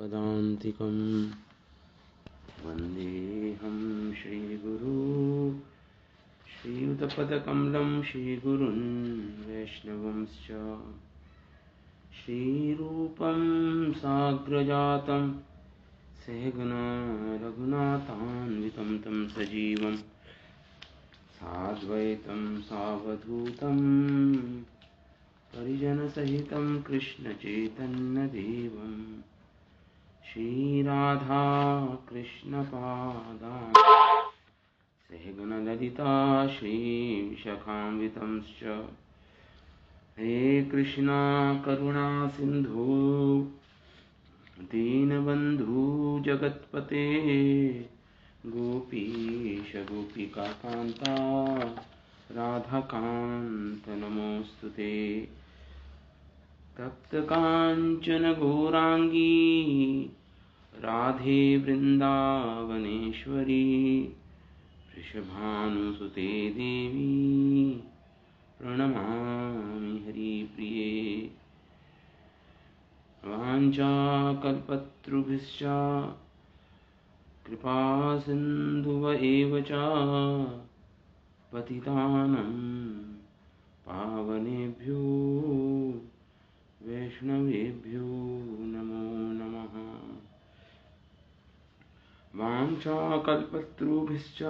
पदान्तिकं वन्देऽहं श्रीगुरू श्रीयुतपदकमलं श्रीगुरुन् वैष्णवंश्च श्रीरूपं साग्रजातं सहगना रघुनाथान्वितं तं सजीवं साद्वैतं सावधूतं परिजनसहितं कृष्णचैतन्यदेवं श्रीराधा कृष्णपादान् सहगणललिता श्रीविशाखान्वितंश्च हे कृष्णा करुणा सिन्धु दीनबन्धु जगत्पते गोपीश गोपिकान्ता राधाकान्त नमोऽस्तुते। तप्तकाञ्चन गौराङ्गी राधे वृन्दावनेश्वरी वृषभानुसुते देवी प्रणमामि हरिप्रिये। वाञ्छाकल्पतरुभ्यश्च कृपासिन्धुभ्येव च पतितानां पावनेभ्यो वैष्णवेभ्यो नमो नमः। वाञ्छाकल्पतरुभ्यश्च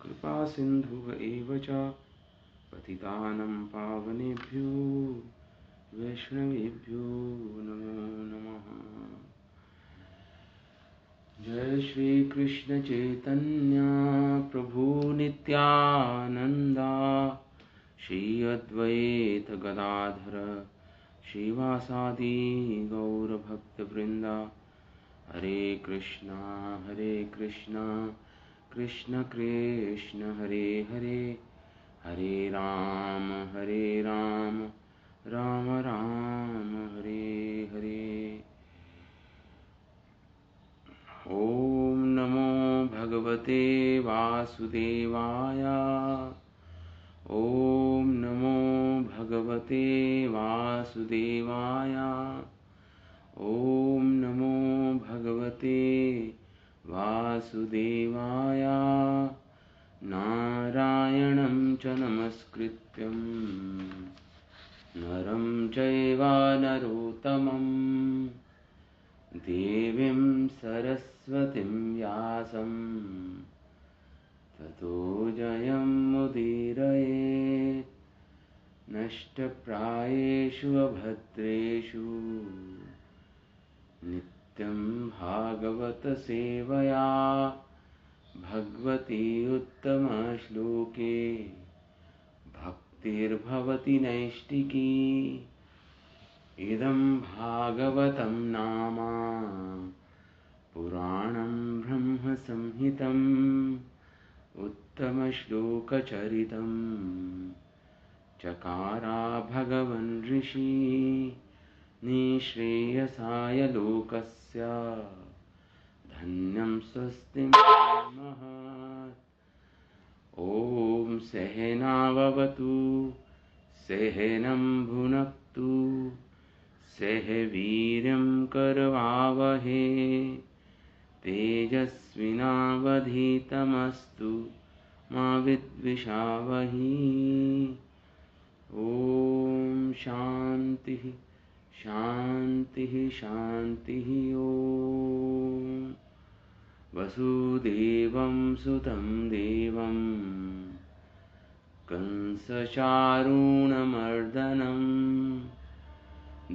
कृपासिन्धुभ्येव च पतितानां पावनेभ्यो वैष्णवेभ्यो नमो नमः। जय श्री कृष्ण चैतन्य प्रभु नित्यानंदा श्री अद्वैत गदाधर श्रीवासादि गौर भक्त वृंदा। हरे कृष्णा कृष्ण कृष्ण हरे हरे हरे राम राम राम हरे हरे। ओम नमो भगवते वासुदेवाय। ओम नमो भगवते वासुदेवाय। ओम नमो भगवते वासुदेवाय। नारायणं च नमस्कृत्यं नरं चैव नरोत्तमं देवीं सरस्वतीं व्यासं ततो जयमुदीरयेत्। नष्टप्रायेषु अभद्रेषु नित्यं भागवत सेवया भगवती उत्तमश्लोके भक्तिर्भवति नैष्टिकी। इदं भागवतं नाम पुराणं ब्रह्म संहितम् उत्तमश्लोकचरितं चकारा भगवन् ऋषि निःश्रेयसाय लोकस्य धन्यं स्वस्ति महत्। ॐ सहनाववतु सहनं भुनक्तु सह वीर्यं करवावहे तेजस्विनावधीतमस्तु मा विद्विषावहि। ॐ शान्तिः शान्तिः शान्तिः। ॐ वसुदेवं सुतं देवं कंसचारूणमर्दनं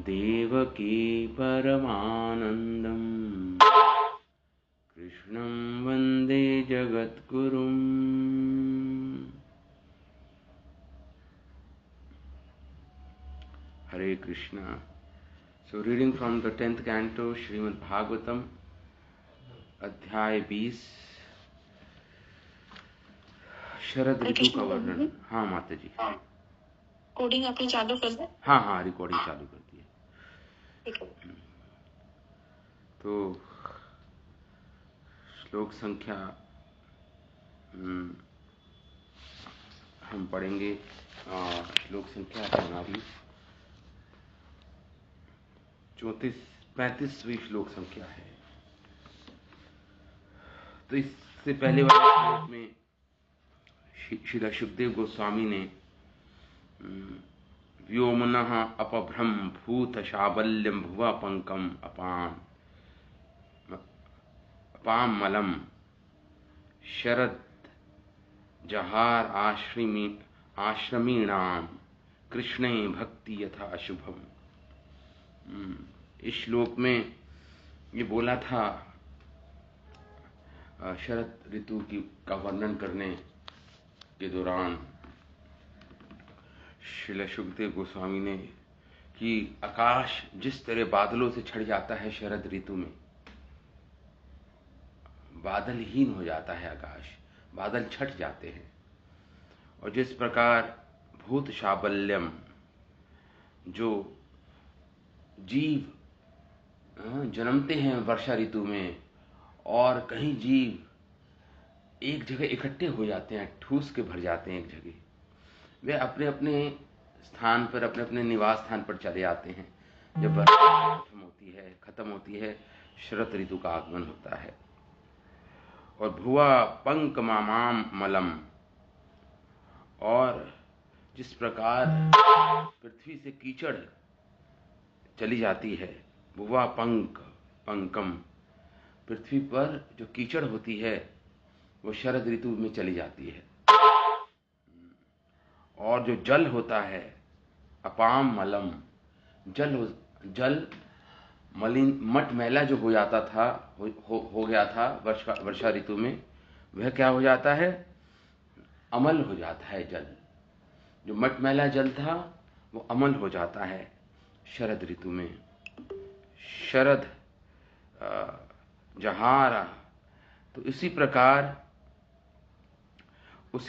देवकी परमानन्दं कृष्णं वन्दे जगद्गुरुम्। Hare Krishna. So reading from the 10th canto Srimad Bhagavatam, अध्याय 20, शरद ऋतु का वर्णन। हाँ माता जी, रिकॉर्डिंग आपने चालू कर दी? हाँ रिकॉर्डिंग चालू कर दी है। तो श्लोक संख्या हम पढ़ेंगे। श्लोक संख्या है हमारी 34 35वीं श्लोक संख्या है। तो इससे पहले वाले श्लोक में श्री सुखदेव गोस्वामी ने व्योमनः अपभ्रम भूत शाबल्यम भुवा पंकम अपाम मलम शरद जहार आश्रमीणाम कृष्णे भक्ति यथा अशुभम। इस श्लोक में ये बोला था शरद ऋतु का वर्णन करने के दौरान श्री सुखदेव गोस्वामी ने कि आकाश जिस तरह बादलों से छट जाता है शरद ऋतु में, बादलहीन हो जाता है आकाश, बादल छट जाते हैं, और जिस प्रकार भूत शाबल्यम, जो जीव जन्मते हैं वर्षा ऋतु में और कहीं जीव एक जगह इकट्ठे हो जाते हैं, ठूस के भर जाते हैं एक जगह, वे अपने अपने स्थान पर, अपने अपने निवास स्थान पर चले आते हैं जब वर्षा खत्म होती है, शरद ऋतु का आगमन होता है। और भुवा पंक मामाम मलम, और जिस प्रकार पृथ्वी से कीचड़ चली जाती है, भुवा पंकम, पृथ्वी पर जो कीचड़ होती है वो शरद ऋतु में चली जाती है। और जो जल होता है अपाम मलम, जल मलिन मटमैला जो हो जाता था, हो गया था वर्षा ऋतु में, वह क्या हो जाता है, अमल हो जाता है। जल जो मटमैला जल था वो अमल हो जाता है शरद ऋतु में। शरद जहारा, तो उसी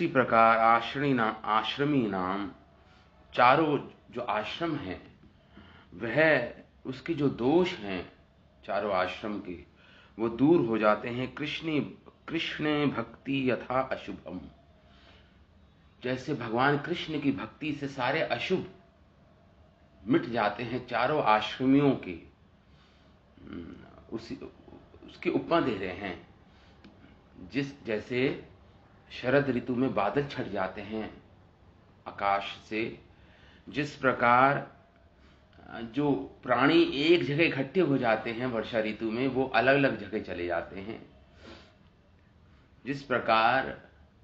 प्रकार आश्रमी नाम, चारों जो आश्रम हैं वह, उसके जो दोष हैं चारों आश्रम के, वो दूर हो जाते हैं। कृष्ण भक्ति यथा अशुभम, जैसे भगवान कृष्ण की भक्ति से सारे अशुभ मिट जाते हैं चारों आश्रमियों के, उसकी उपमा दे रहे हैं। जैसे शरद ऋतु में बादल छट जाते हैं आकाश से, जिस प्रकार जो प्राणी एक जगह इकट्ठे हो जाते हैं वर्षा ऋतु में, वो अलग अलग जगह चले जाते हैं, जिस प्रकार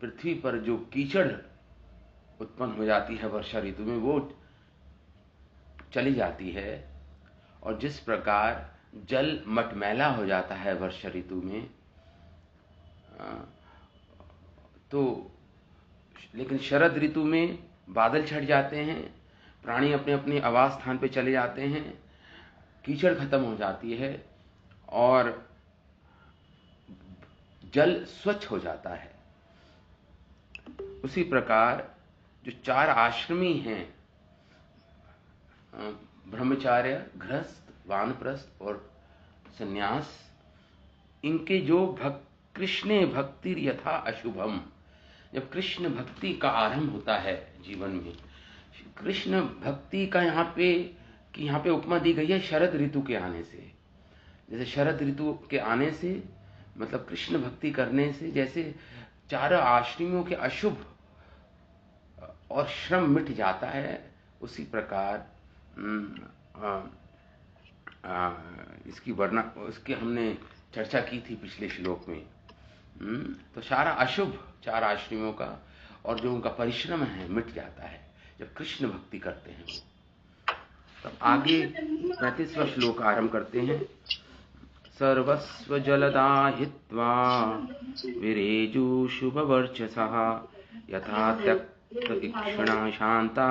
पृथ्वी पर जो कीचड़ उत्पन्न हो जाती है वर्षा ऋतु में वो चली जाती है, और जिस प्रकार जल मटमैला हो जाता है वर्षा ऋतु में, तो लेकिन शरद ऋतु में बादल छट जाते हैं, प्राणी अपने अपने आवास स्थान पे चले जाते हैं, कीचड़ खत्म हो जाती है और जल स्वच्छ हो जाता है। उसी प्रकार जो चार आश्रमी हैं, ब्रह्मचार्य, गृहस्थ, वानप्रस्थ और सन्यास, इनके जो कृष्ण भक्ति यथा अशुभम, जब कृष्ण भक्ति का आरंभ होता है जीवन में, कृष्ण भक्ति का यहाँ पे उपमा दी गई है शरद ऋतु के आने से। जैसे शरद ऋतु के आने से मतलब कृष्ण भक्ति करने से जैसे चारों आश्रमियों के अशुभ और श्रम मिट जाता है, उसी प्रकार इसकी हमने चर्चा की थी पिछले श्लोक में। तो सारा अशुभ चार आश्रमियों का और जो उनका परिश्रम है मिट जाता है जब कृष्ण भक्ति करते हैं। तब आगे 35वां श्लोक आरंभ करते हैं। सर्वस्व जलदा हित्वा विरेजु शुभवर्चसः यथा त्यक्त इक्षणा शांता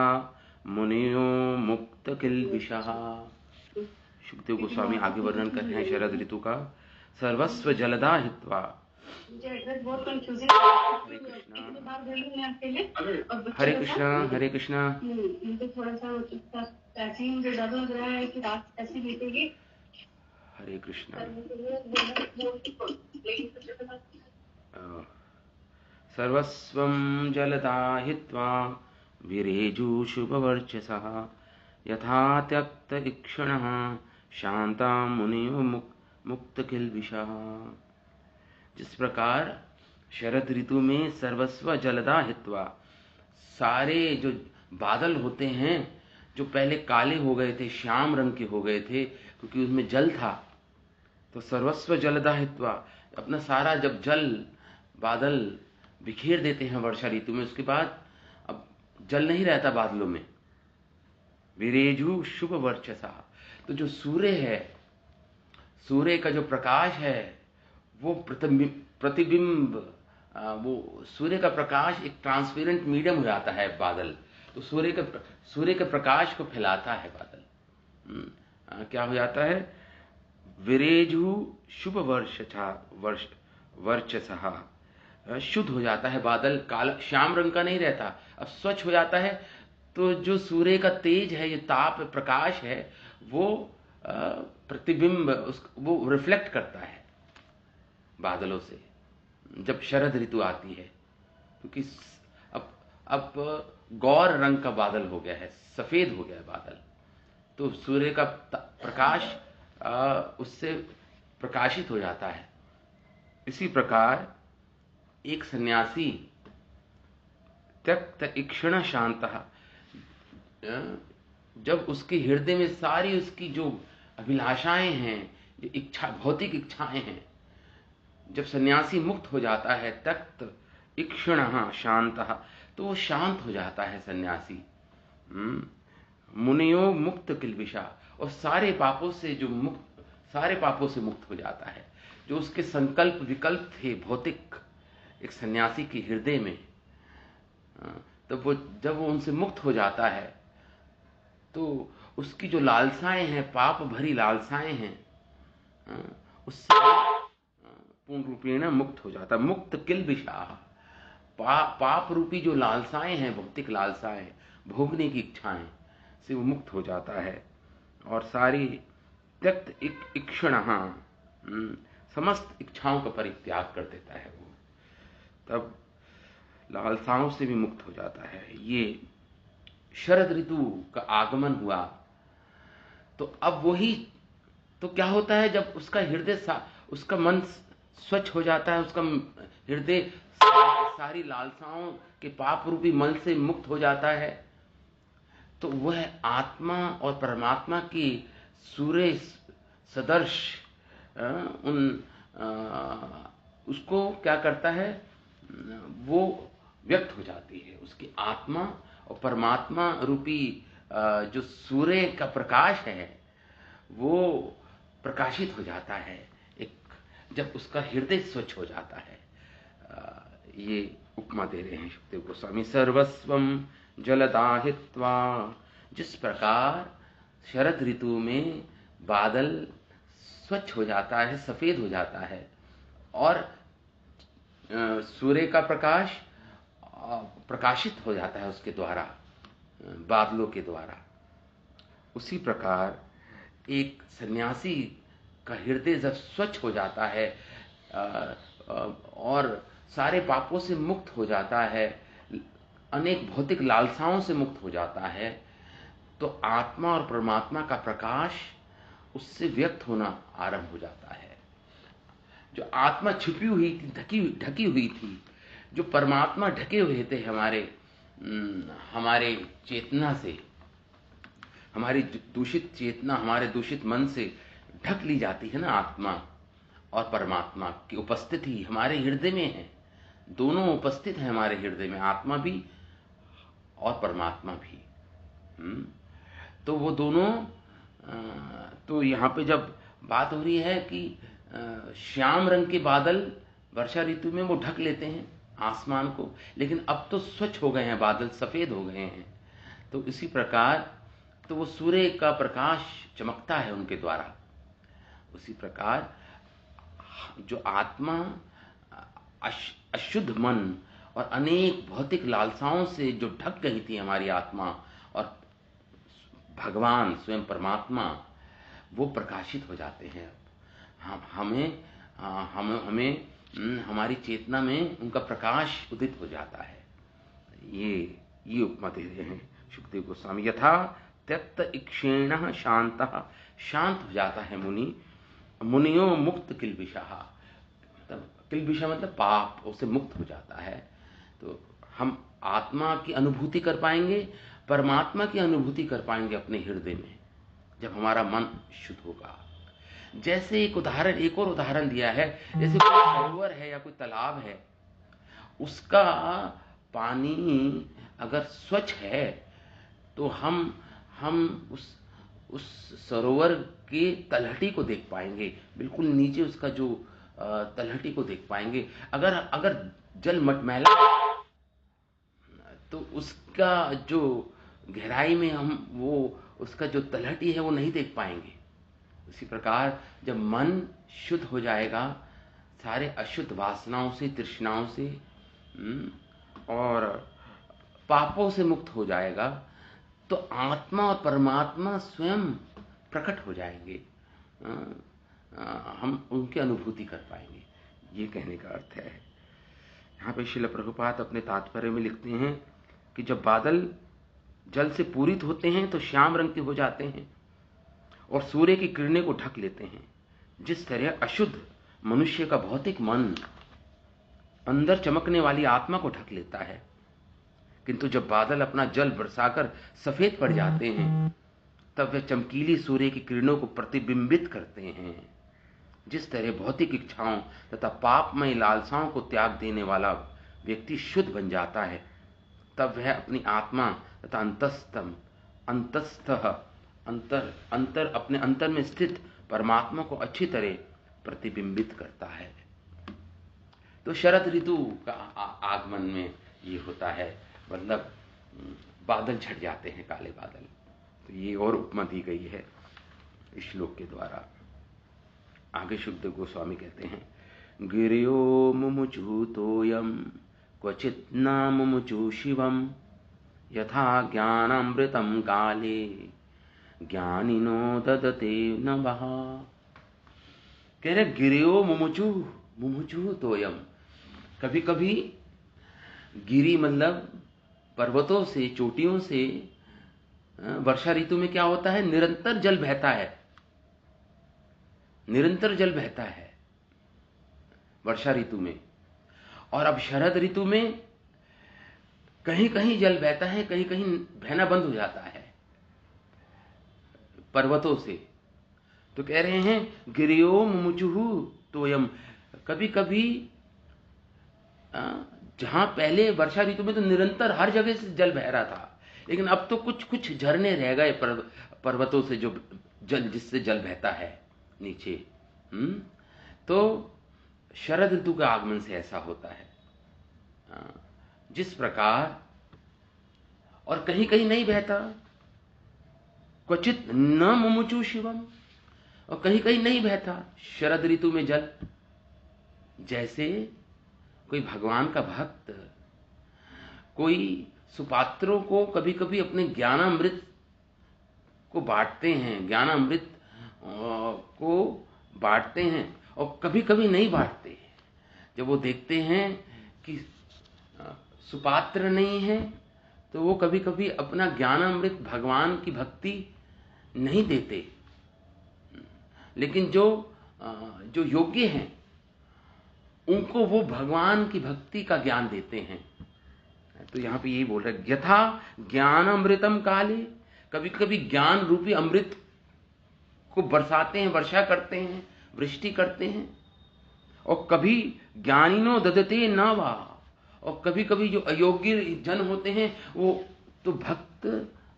मुनियो मुक्त किल्बिषः। सुखदेव गोस्वामी आगे वर्णन कर रहे हैं शरद ऋतु का। सर्वस्व जलदा हित्वा, बहुत कंफ्यूजिंग। हरे कृष्णा हरे कृष्णा। मुझे थोड़ा सा ऐसे ही मुझे डर लग रहा है कि रात ऐसी बीतेगी। हरे कृष्णा। सर्वस्वं जलदा हित्वा विरेजु शुभवर्चसः यथा त्यक्त इक्षणः शांता मुनियो मुक्त किल्बिषा। जिस प्रकार शरद ऋतु में सर्वस्व जलदा हित्वा, सारे जो बादल होते हैं जो पहले काले हो गए थे, श्याम रंग के हो गए थे क्योंकि उसमें जल था, तो सर्वस्व जलदा हित्वा, अपना सारा जब जल बादल बिखेर देते हैं वर्षा ऋतु में, उसके बाद अब जल नहीं रहता बादलों में। विरेजु शुभ वर्चसा, तो जो सूर्य है, सूर्य का जो प्रकाश है वो प्रतिबिंब, वो सूर्य का प्रकाश एक ट्रांसपेरेंट मीडियम हो जाता है बादल, तो सूर्य के प्रकाश को फैलाता है बादल। क्या हो जाता है? विरेजु शुभ वर्चसा, शुद्ध हो जाता है बादल, काला श्याम रंग का नहीं रहता, अब स्वच्छ हो जाता है। तो जो सूर्य का तेज है, ये ताप प्रकाश है, वो प्रतिबिंब वो रिफ्लेक्ट करता है बादलों से जब शरद ऋतु आती है, क्योंकि अब गौर रंग का बादल हो गया है, सफेद हो गया है बादल, तो सूर्य का प्रकाश उससे प्रकाशित हो जाता है। इसी प्रकार एक सन्यासी त्यक्त इक्षण शांतः, जब उसके हृदय में सारी उसकी जो अभिलाषाएं हैं, जो इच्छा, भौतिक इच्छाएं हैं, जब सन्यासी मुक्त हो जाता है, त्यक्त इक्षण शांतः, तो वो शांत हो जाता है सन्यासी। मुनियो मुक्त किल्बिषा, और सारे पापों से मुक्त हो जाता है। जो उसके संकल्प विकल्प थे भौतिक एक सन्यासी के हृदय में, तो जब वो उनसे मुक्त हो जाता है तो उसकी जो लालसाएं हैं, पाप भरी लालसाएं हैं, उससे पूर्ण रूपेण मुक्त हो जाता है। मुक्त किल्बिषा, पाप रूपी जो लालसाएं हैं, भौतिक लालसाएं, भोगने की इच्छाएं से वो मुक्त हो जाता है, और सारी त्यक्त इक्षण, समस्त इच्छाओं का परित्याग कर देता है वो, तब लालसाओं से भी मुक्त हो जाता है। ये शरद ऋतु का आगमन हुआ, तो अब वही, तो क्या होता है जब उसका हृदय, उसका मन स्वच्छ हो जाता है, उसका हृदय सारी लालसाओं के पाप रूपी मल से मुक्त हो जाता है, तो वह आत्मा और परमात्मा की सूर्य सदर्श उसको क्या करता है, वो व्यक्त हो जाती है। उसकी आत्मा और परमात्मा रूपी जो सूर्य का प्रकाश है वो प्रकाशित हो जाता है, एक जब उसका हृदय स्वच्छ हो जाता है। ये उपमा दे रहे हैं सुखदेव गोस्वामी। सर्वस्वम जलदाहित्वा, जिस प्रकार शरद ऋतु में बादल स्वच्छ हो जाता है, सफेद हो जाता है, और सूर्य का प्रकाश प्रकाशित हो जाता है उसके द्वारा, बादलों के द्वारा, उसी प्रकार एक सन्यासी का हृदय जब स्वच्छ हो जाता है और सारे पापों से मुक्त हो जाता है, अनेक भौतिक लालसाओं से मुक्त हो जाता है, तो आत्मा और परमात्मा का प्रकाश उससे व्यक्त होना आरंभ हो जाता है। जो आत्मा छिपी हुई थी, ढकी हुई थी, जो परमात्मा ढके हुए थे हमारे चेतना से, हमारी दूषित चेतना, हमारे दूषित मन से ढक ली जाती है ना। आत्मा और परमात्मा की उपस्थिति हमारे हृदय में है, दोनों उपस्थित हैं हमारे हृदय में, आत्मा भी और परमात्मा भी। तो वो दोनों, तो यहाँ पे जब बात हो रही है कि श्याम रंग के बादल वर्षा ऋतु में वो ढक लेते हैं आसमान को, लेकिन अब तो स्वच्छ हो गए हैं बादल, सफेद हो गए हैं, तो इसी प्रकार तो वो सूर्य का प्रकाश चमकता है उनके द्वारा। उसी प्रकार जो आत्मा, अशुद्ध मन और अनेक भौतिक लालसाओं से जो ढक गई थी हमारी आत्मा, और भगवान स्वयं परमात्मा वो प्रकाशित हो जाते हैं। हमें हमारी चेतना में उनका प्रकाश उदित हो जाता है। ये उपमा दे रहे हैं सुखदेव गोस्वामी। यथा त्यक्त इक्षेण शांतः, शांत हो जाता है मुनि। मुनियो मुक्त किल्बिषः, मतलब किल्बिषः मतलब पाप, उससे मुक्त हो जाता है। तो हम आत्मा की अनुभूति कर पाएंगे, परमात्मा की अनुभूति कर पाएंगे अपने हृदय में, जब हमारा मन शुद्ध होगा। जैसे एक और उदाहरण दिया है, जैसे कोई सरोवर है या कोई तालाब है, उसका पानी अगर स्वच्छ है तो हम उस सरोवर के तलहटी को देख पाएंगे, बिल्कुल नीचे उसका जो तलहटी को देख पाएंगे। अगर जल मटमैला तो उसका जो गहराई में हम वो उसका जो तलहटी है वो नहीं देख पाएंगे। उसी प्रकार जब मन शुद्ध हो जाएगा, सारे अशुद्ध वासनाओं से, तृष्णाओं से और पापों से मुक्त हो जाएगा, तो आत्मा और परमात्मा स्वयं प्रकट हो जाएंगे, हम उनकी अनुभूति कर पाएंगे। ये कहने का अर्थ है। यहाँ पे श्रील प्रभुपाद अपने तात्पर्य में लिखते हैं कि जब बादल जल से पूरित होते हैं तो श्याम रंग के हो जाते हैं और सूर्य की किरणें को ढक लेते हैं। जिस तरह अशुद्ध मनुष्य का भौतिक मन अंदर चमकने वाली आत्मा को ढक लेता है, किंतु जब बादल अपना जल बरसाकर सफेद पड़ जाते हैं तब वे चमकीली सूर्य की किरणों को प्रतिबिंबित करते हैं। जिस तरह भौतिक इच्छाओं तथा पापमय लालसाओं को त्याग देने वाला व्यक्ति शुद्ध बन जाता है, तब वह अपनी आत्मा तथा अंतर अपने अंतर में स्थित परमात्मा को अच्छी तरह प्रतिबिंबित करता है। तो शरद ऋतु का आगमन में ये होता है, मतलब बादल छट जाते हैं, काले बादल। तो ये और उपमा दी गई है इस श्लोक के द्वारा। आगे सुखदेव गोस्वामी कहते हैं, गिरियो मुमुचु तोयम क्वचित न मुमुचु शिवम यथा ज्ञानामृतम काले ज्ञानिनो ददते नभः। कह रहे गिरियो मुमुचु तोयम, कभी कभी गिरी मतलब पर्वतों से, चोटियों से वर्षा ऋतु में क्या होता है, निरंतर जल बहता है, निरंतर जल बहता है वर्षा ऋतु में। और अब शरद ऋतु में कहीं कहीं जल बहता है, कहीं कहीं बहना बंद हो जाता है पर्वतों से। तो कह रहे हैं गिरियो मुमुचुहु तोयम, कभी कभी जहां पहले वर्षा ऋतु में तो निरंतर हर जगह से जल बह रहा था, लेकिन अब तो कुछ कुछ झरने रह गए पर्वतों से, जो जल जिससे जल बहता है नीचे। तो शरद ऋतु के आगमन से ऐसा होता है। जिस प्रकार, और कहीं कहीं नहीं बहता, क्वचित न मुमुचु शिवम, और कहीं कहीं नहीं बहता शरद ऋतु में जल। जैसे कोई भगवान का भक्त कोई सुपात्रों को कभी कभी अपने ज्ञानामृत को बांटते हैं, ज्ञानामृत को बांटते हैं, और कभी कभी नहीं बांटते। जब वो देखते हैं कि सुपात्र नहीं है तो वो कभी कभी अपना ज्ञानामृत भगवान की भक्ति नहीं देते, लेकिन जो योग्य हैं उनको वो भगवान की भक्ति का ज्ञान देते हैं। तो यहां पे यही बोल रहे, यथा ज्ञानामृतम काले, कभी कभी ज्ञान रूपी अमृत को बरसाते हैं, वर्षा करते हैं, वृष्टि करते हैं। और कभी ज्ञानिनो ददते न वा, और कभी कभी जो अयोग्य जन होते हैं वो तो भक्त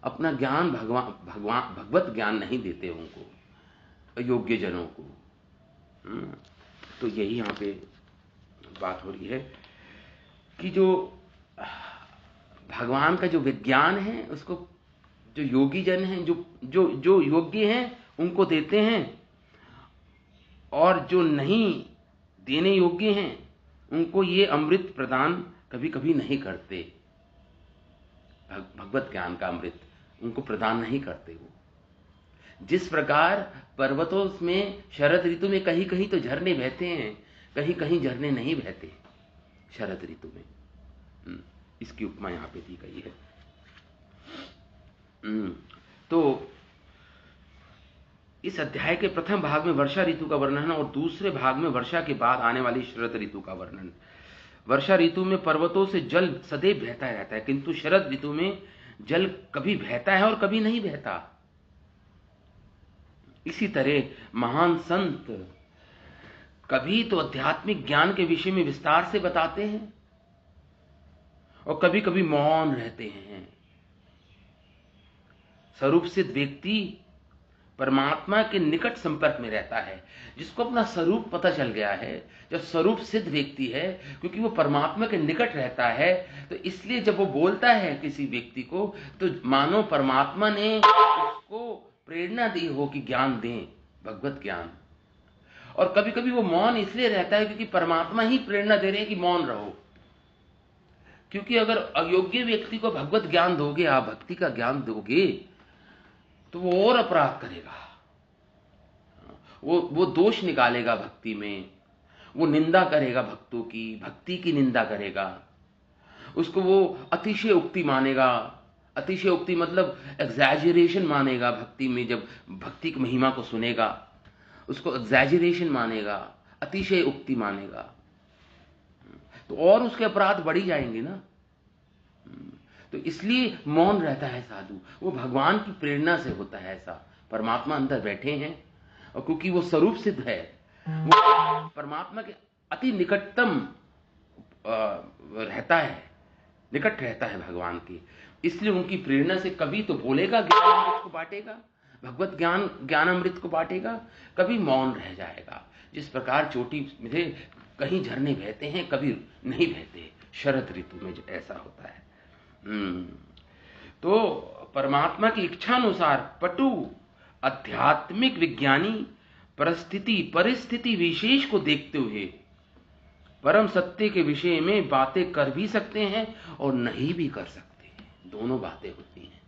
अपना ज्ञान भगवत ज्ञान नहीं देते उनको, अयोग्य जनों को। तो यही यहाँ पे बात हो रही है कि जो भगवान का जो विज्ञान है उसको जो योगी जन हैं, जो योग्य हैं उनको देते हैं, और जो नहीं देने योग्य हैं उनको ये अमृत प्रदान कभी कभी नहीं करते। भगवत ज्ञान का अमृत उनको प्रदान नहीं करते वो। जिस प्रकार पर्वतों में शरद ऋतु में कहीं कहीं तो झरने बहते हैं, कहीं कहीं झरने नहीं बहते शरद ऋतु में। इसकी उपमा यहां पे दी गई है। तो इस अध्याय के प्रथम भाग में वर्षा ऋतु का वर्णन और दूसरे भाग में वर्षा के बाद आने वाली शरद ऋतु का वर्णन। वर्षा ऋतु में पर्वतों से जल सदैव बहता रहता है, किंतु शरद ऋतु में जल कभी बहता है और कभी नहीं बहता। इसी तरह महान संत कभी तो आध्यात्मिक ज्ञान के विषय में विस्तार से बताते हैं और कभी कभी मौन रहते हैं। स्वरूप सिद्ध व्यक्ति परमात्मा के निकट संपर्क में रहता है, जिसको अपना स्वरूप पता चल गया है, जो स्वरूप सिद्ध व्यक्ति है, क्योंकि वो परमात्मा के निकट रहता है, तो इसलिए जब वो बोलता है किसी व्यक्ति को तो मानो परमात्मा ने उसको प्रेरणा दी हो कि ज्ञान दें, भगवत ज्ञान। और कभी कभी वो मौन इसलिए रहता है क्योंकि परमात्मा ही प्रेरणा दे रहे हैं कि मौन रहो। क्योंकि अगर अयोग्य व्यक्ति को भगवत ज्ञान दोगे, आप भक्ति का ज्ञान दोगे, तो वो और अपराध करेगा, वो दोष निकालेगा भक्ति में, वो निंदा करेगा भक्तों की, भक्ति की निंदा करेगा, उसको वो अतिशय उक्ति मानेगा। अतिशय उक्ति मतलब एग्जैजरेशन मानेगा भक्ति में। जब भक्ति की महिमा को सुनेगा उसको एग्जैजरेशन मानेगा, अतिशय उक्ति मानेगा, तो और उसके अपराध बढ़ी जाएंगे ना। तो इसलिए मौन रहता है साधु, वो भगवान की प्रेरणा से होता है ऐसा। परमात्मा अंदर बैठे हैं और क्योंकि वो स्वरूप सिद्ध है, वो परमात्मा के अति निकटतम रहता है, निकट रहता है भगवान के, इसलिए उनकी प्रेरणा से कभी तो बोलेगा, ज्ञानामृत को बांटेगा, भगवत ज्ञानामृत को बांटेगा, कभी मौन रह जाएगा। जिस प्रकार चोटी में कहीं झरने बहते हैं, कभी नहीं बहते, शरद ऋतु में ऐसा होता है। तो परमात्मा की इच्छानुसार पटु आध्यात्मिक विज्ञानी परिस्थिति विशेष को देखते हुए परम सत्य के विषय में बातें कर भी सकते हैं और नहीं भी कर सकते, दोनों बातें होती हैं।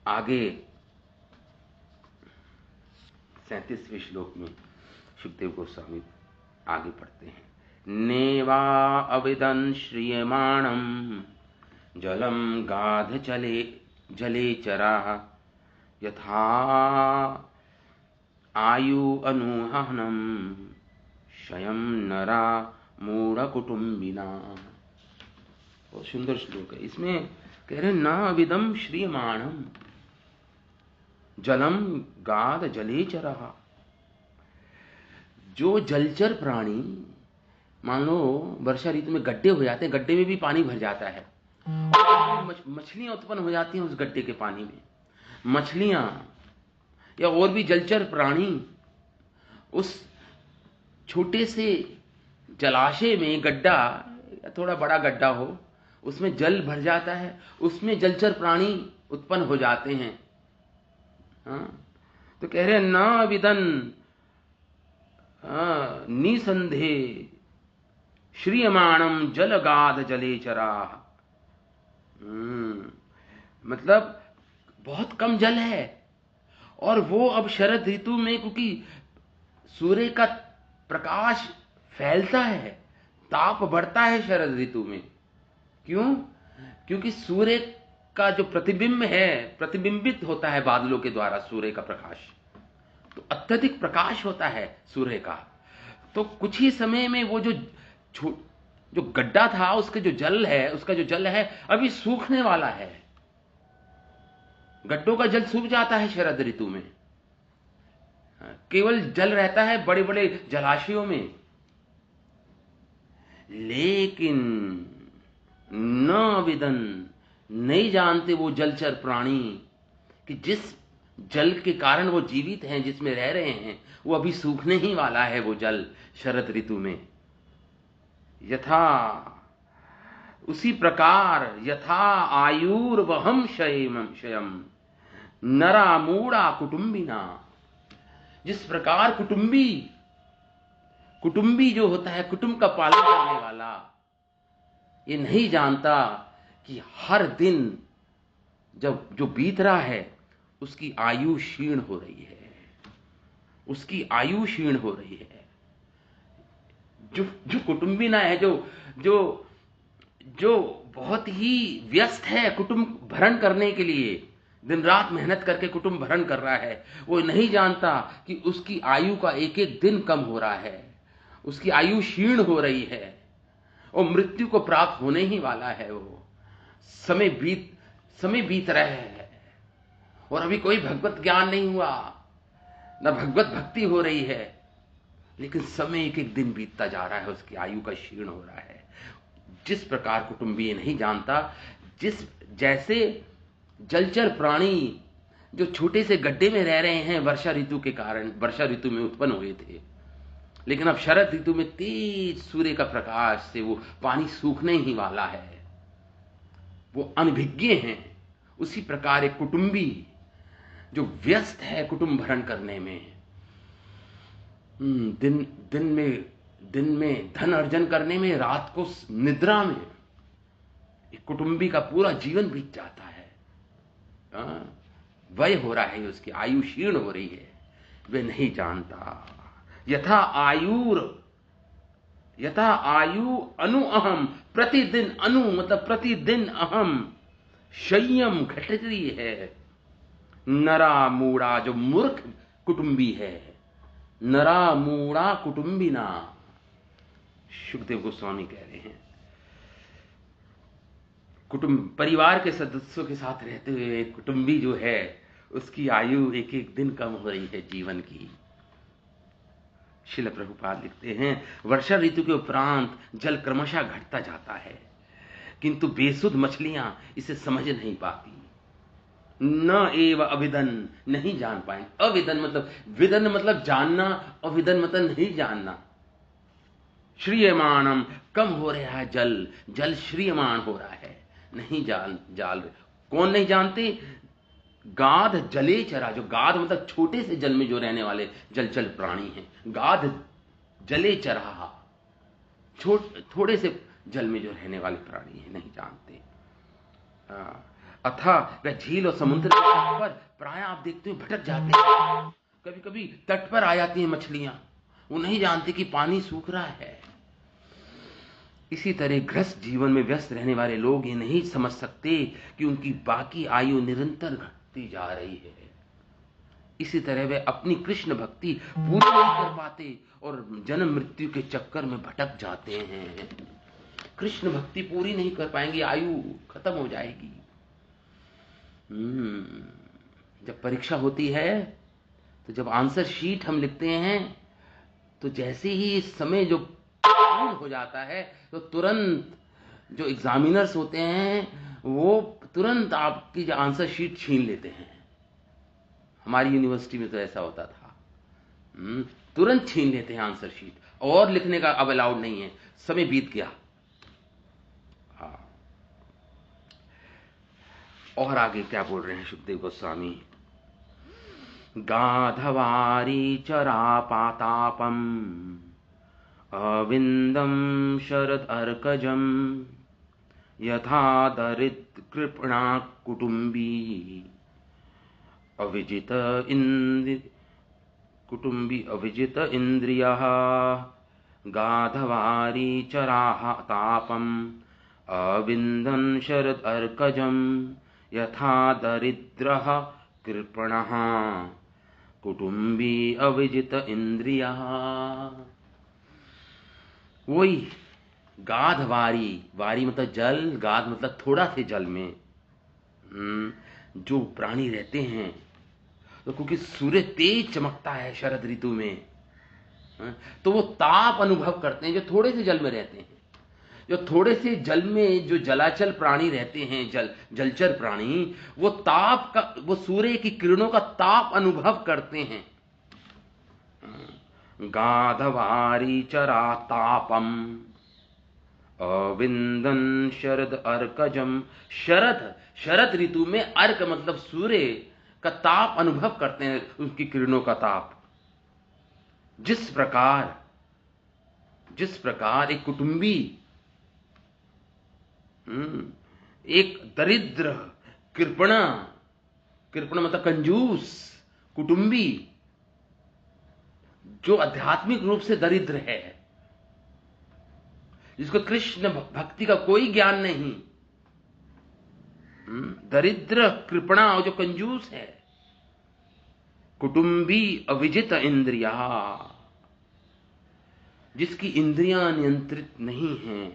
आगे 37वें श्लोक में सुखदेव गोस्वामी आगे पढ़ते हैं। नेवा अविदन् श्रियमाणं जलं गाध जले चराः यथा आयु अनुहनम शयं नरा मूढ़ कुटुंबिना। बहुत सुंदर श्लोक है। इसमें कह रहे न अविदम श्रियमाणम जलम गाद जले चराः। जो जलचर प्राणी, मान लो वर्षा ऋतु में गड्ढे हो जाते हैं, गड्ढे में भी पानी भर जाता है, मछलियां उत्पन्न हो जाती हैं उस गड्ढे के पानी में। मछलियां या और भी जलचर प्राणी उस छोटे से जलाशय में, गड्ढा या थोड़ा बड़ा गड्ढा हो, उसमें जल भर जाता है, उसमें जलचर प्राणी उत्पन्न हो जाते हैं। तो कह रहे न विदन निसंदेह श्रियमाणम जलगाध जलेचरा। मतलब बहुत कम जल है और वो अब शरद ऋतु में, क्योंकि सूर्य का प्रकाश फैलता है, ताप बढ़ता है शरद ऋतु में। क्यों? क्योंकि सूर्य का जो प्रतिबिंब है, प्रतिबिंबित होता है बादलों के द्वारा सूर्य का प्रकाश, तो अत्यधिक प्रकाश होता है सूर्य का। तो कुछ ही समय में वो जो गड्ढा था, उसका जो जल है अभी सूखने वाला है। गड्ढों का जल सूख जाता है शरद ऋतु में, केवल जल रहता है बड़े बड़े जलाशयों में। लेकिन न विदन, नहीं जानते वो जलचर प्राणी कि जिस जल के कारण वो जीवित हैं, जिसमें रह रहे हैं, वो अभी सूखने ही वाला है वो जल शरद ऋतु में। यथा, उसी प्रकार, यथा आयुर्वहम शयम नरा मूढ़ा कुटुंबिना। जिस प्रकार कुटुंबी जो होता है, कुटुंब का पालन करने वाला, ये नहीं जानता कि हर दिन जब जो बीत रहा है उसकी आयु क्षीण हो रही है, उसकी आयु क्षीण हो रही है। जो कुटुंबी ना है, जो बहुत ही व्यस्त है कुटुंब भरण करने के लिए, दिन रात मेहनत करके कुटुंब भरण कर रहा है, वो नहीं जानता कि उसकी आयु का एक एक दिन कम हो रहा है, उसकी आयु क्षीण हो रही है और मृत्यु को प्राप्त होने ही वाला है। वो समय बीत रहा है और अभी कोई भगवत ज्ञान नहीं हुआ, न भगवत भक्ति हो रही है, लेकिन समय एक एक दिन बीतता जा रहा है, उसकी आयु का क्षीण हो रहा है। जिस प्रकार कुटुंबी नहीं जानता, जैसे जलचर प्राणी जो छोटे से गड्ढे में रह रहे हैं वर्षा ऋतु के कारण, वर्षा ऋतु में उत्पन्न हुए थे, लेकिन अब शरद ऋतु में तेज सूर्य का प्रकाश से वो पानी सूखने ही वाला है, वो अनभिज्ञ हैं। उसी प्रकार एक कुटुंबी जो व्यस्त है कुटुंब भरण करने में, दिन में धन अर्जन करने में, रात को निद्रा में, एक कुटुंबी का पूरा जीवन बीत जाता है। वय हो रहा है, उसकी आयु क्षीण हो रही है, वे नहीं जानता। यथा आयु अनु अहम, प्रतिदिन अनु मतलब प्रतिदिन अहम, संयम घटती है। नरा मूढ़ा जो मूर्ख कुटुंबी है, नरा मूढ़ा कुटुंबिना, सुखदेव गोस्वामी कह रहे हैं। कुटुंब परिवार के सदस्यों के साथ रहते हुए कुटुंबी जो है उसकी आयु एक एक दिन कम हो रही है जीवन की। श्रील प्रभुपाद लिखते हैं, वर्षा ऋतु के उपरांत जल क्रमशः घटता जाता है, किंतु बेसुध मछलियां इसे समझ नहीं पाती। न एव अविदन, नहीं जान पाएंगे। अविदन मतलब, विदन मतलब जानना, अविदन मतलब नहीं जानना। श्रीयमाणम, कम हो रहा है जल श्रीयमान हो रहा है, नहीं जाल कौन नहीं जानते? गाध जले चरा, जो गाध मतलब छोटे से जल में जो रहने वाले जलचर प्राणी हैं, गाध जले चरा, थोड़े से जल में जो रहने वाले प्राणी हैं, नहीं जानते। अथा वह झील और समुद्र के तट पर प्राय आप देखते हो भटक जाते हैं। कभी कभी तट पर आ जाती हैं मछलियां, वो नहीं जानते कि पानी सूख रहा है। इसी तरह गृहस्थ जीवन में व्यस्त रहने वाले लोग ये नहीं समझ सकते कि उनकी बाकी आयु निरंतर घटती जा रही है। इसी तरह वे अपनी कृष्ण भक्ति पूरी नहीं कर पाते और जन्म मृत्यु के चक्कर में भटक जाते हैं। कृष्ण भक्ति पूरी नहीं कर पाएंगे, आयु खत्म हो जाएगी। जब परीक्षा होती है तो जब आंसर शीट हम लिखते हैं तो जैसे ही समय जो पूर्ण हो जाता है तो तुरंत जो एग्जामिनर्स होते हैं वो तुरंत आपकी जो आंसर शीट छीन लेते हैं। हमारी यूनिवर्सिटी में तो ऐसा होता था, तुरंत छीन लेते हैं आंसर शीट, और लिखने का अब अलाउड नहीं है, समय बीत गया। और आगे क्या बोल रहे हैं सुखदेव गोस्वामी? गाधवारी चरापातापम अविंदम शरद अर्कजम यथा दरिद्र कृपणा कुटुंबी अविजित इंद्रियः गाधवारी चरातापम अविंदन शरद अर्कजम यथा दरिद्रः कृपणः कुटुंबी अविजित इंद्रियः। वही गाधवारी, वारी मतलब जल, गाध मतलब थोड़ा से जल में जो प्राणी रहते हैं, तो क्योंकि सूर्य तेज चमकता है शरद ऋतु में, तो वो ताप अनुभव करते हैं। जो थोड़े से जल में रहते हैं, जो थोड़े से जल में जो जलाचल प्राणी रहते हैं, जलचर प्राणी, वो ताप का, वो सूर्य की किरणों का ताप अनुभव करते हैं। गाधवारी चरा तापम अविंदन शरद अर्कजम। शरद ऋतु में अर्क मतलब सूर्य का ताप अनुभव करते हैं, उसकी किरणों का ताप। जिस प्रकार एक कुटुंबी, एक दरिद्र कृपणा मतलब कंजूस कुटुंबी जो आध्यात्मिक रूप से दरिद्र है, जिसको कृष्ण भक्ति का कोई ज्ञान नहीं, दरिद्र कृपणा, जो कंजूस है, कुटुंबी अविजित इंद्रिया, जिसकी इंद्रियां नियंत्रित नहीं हैं,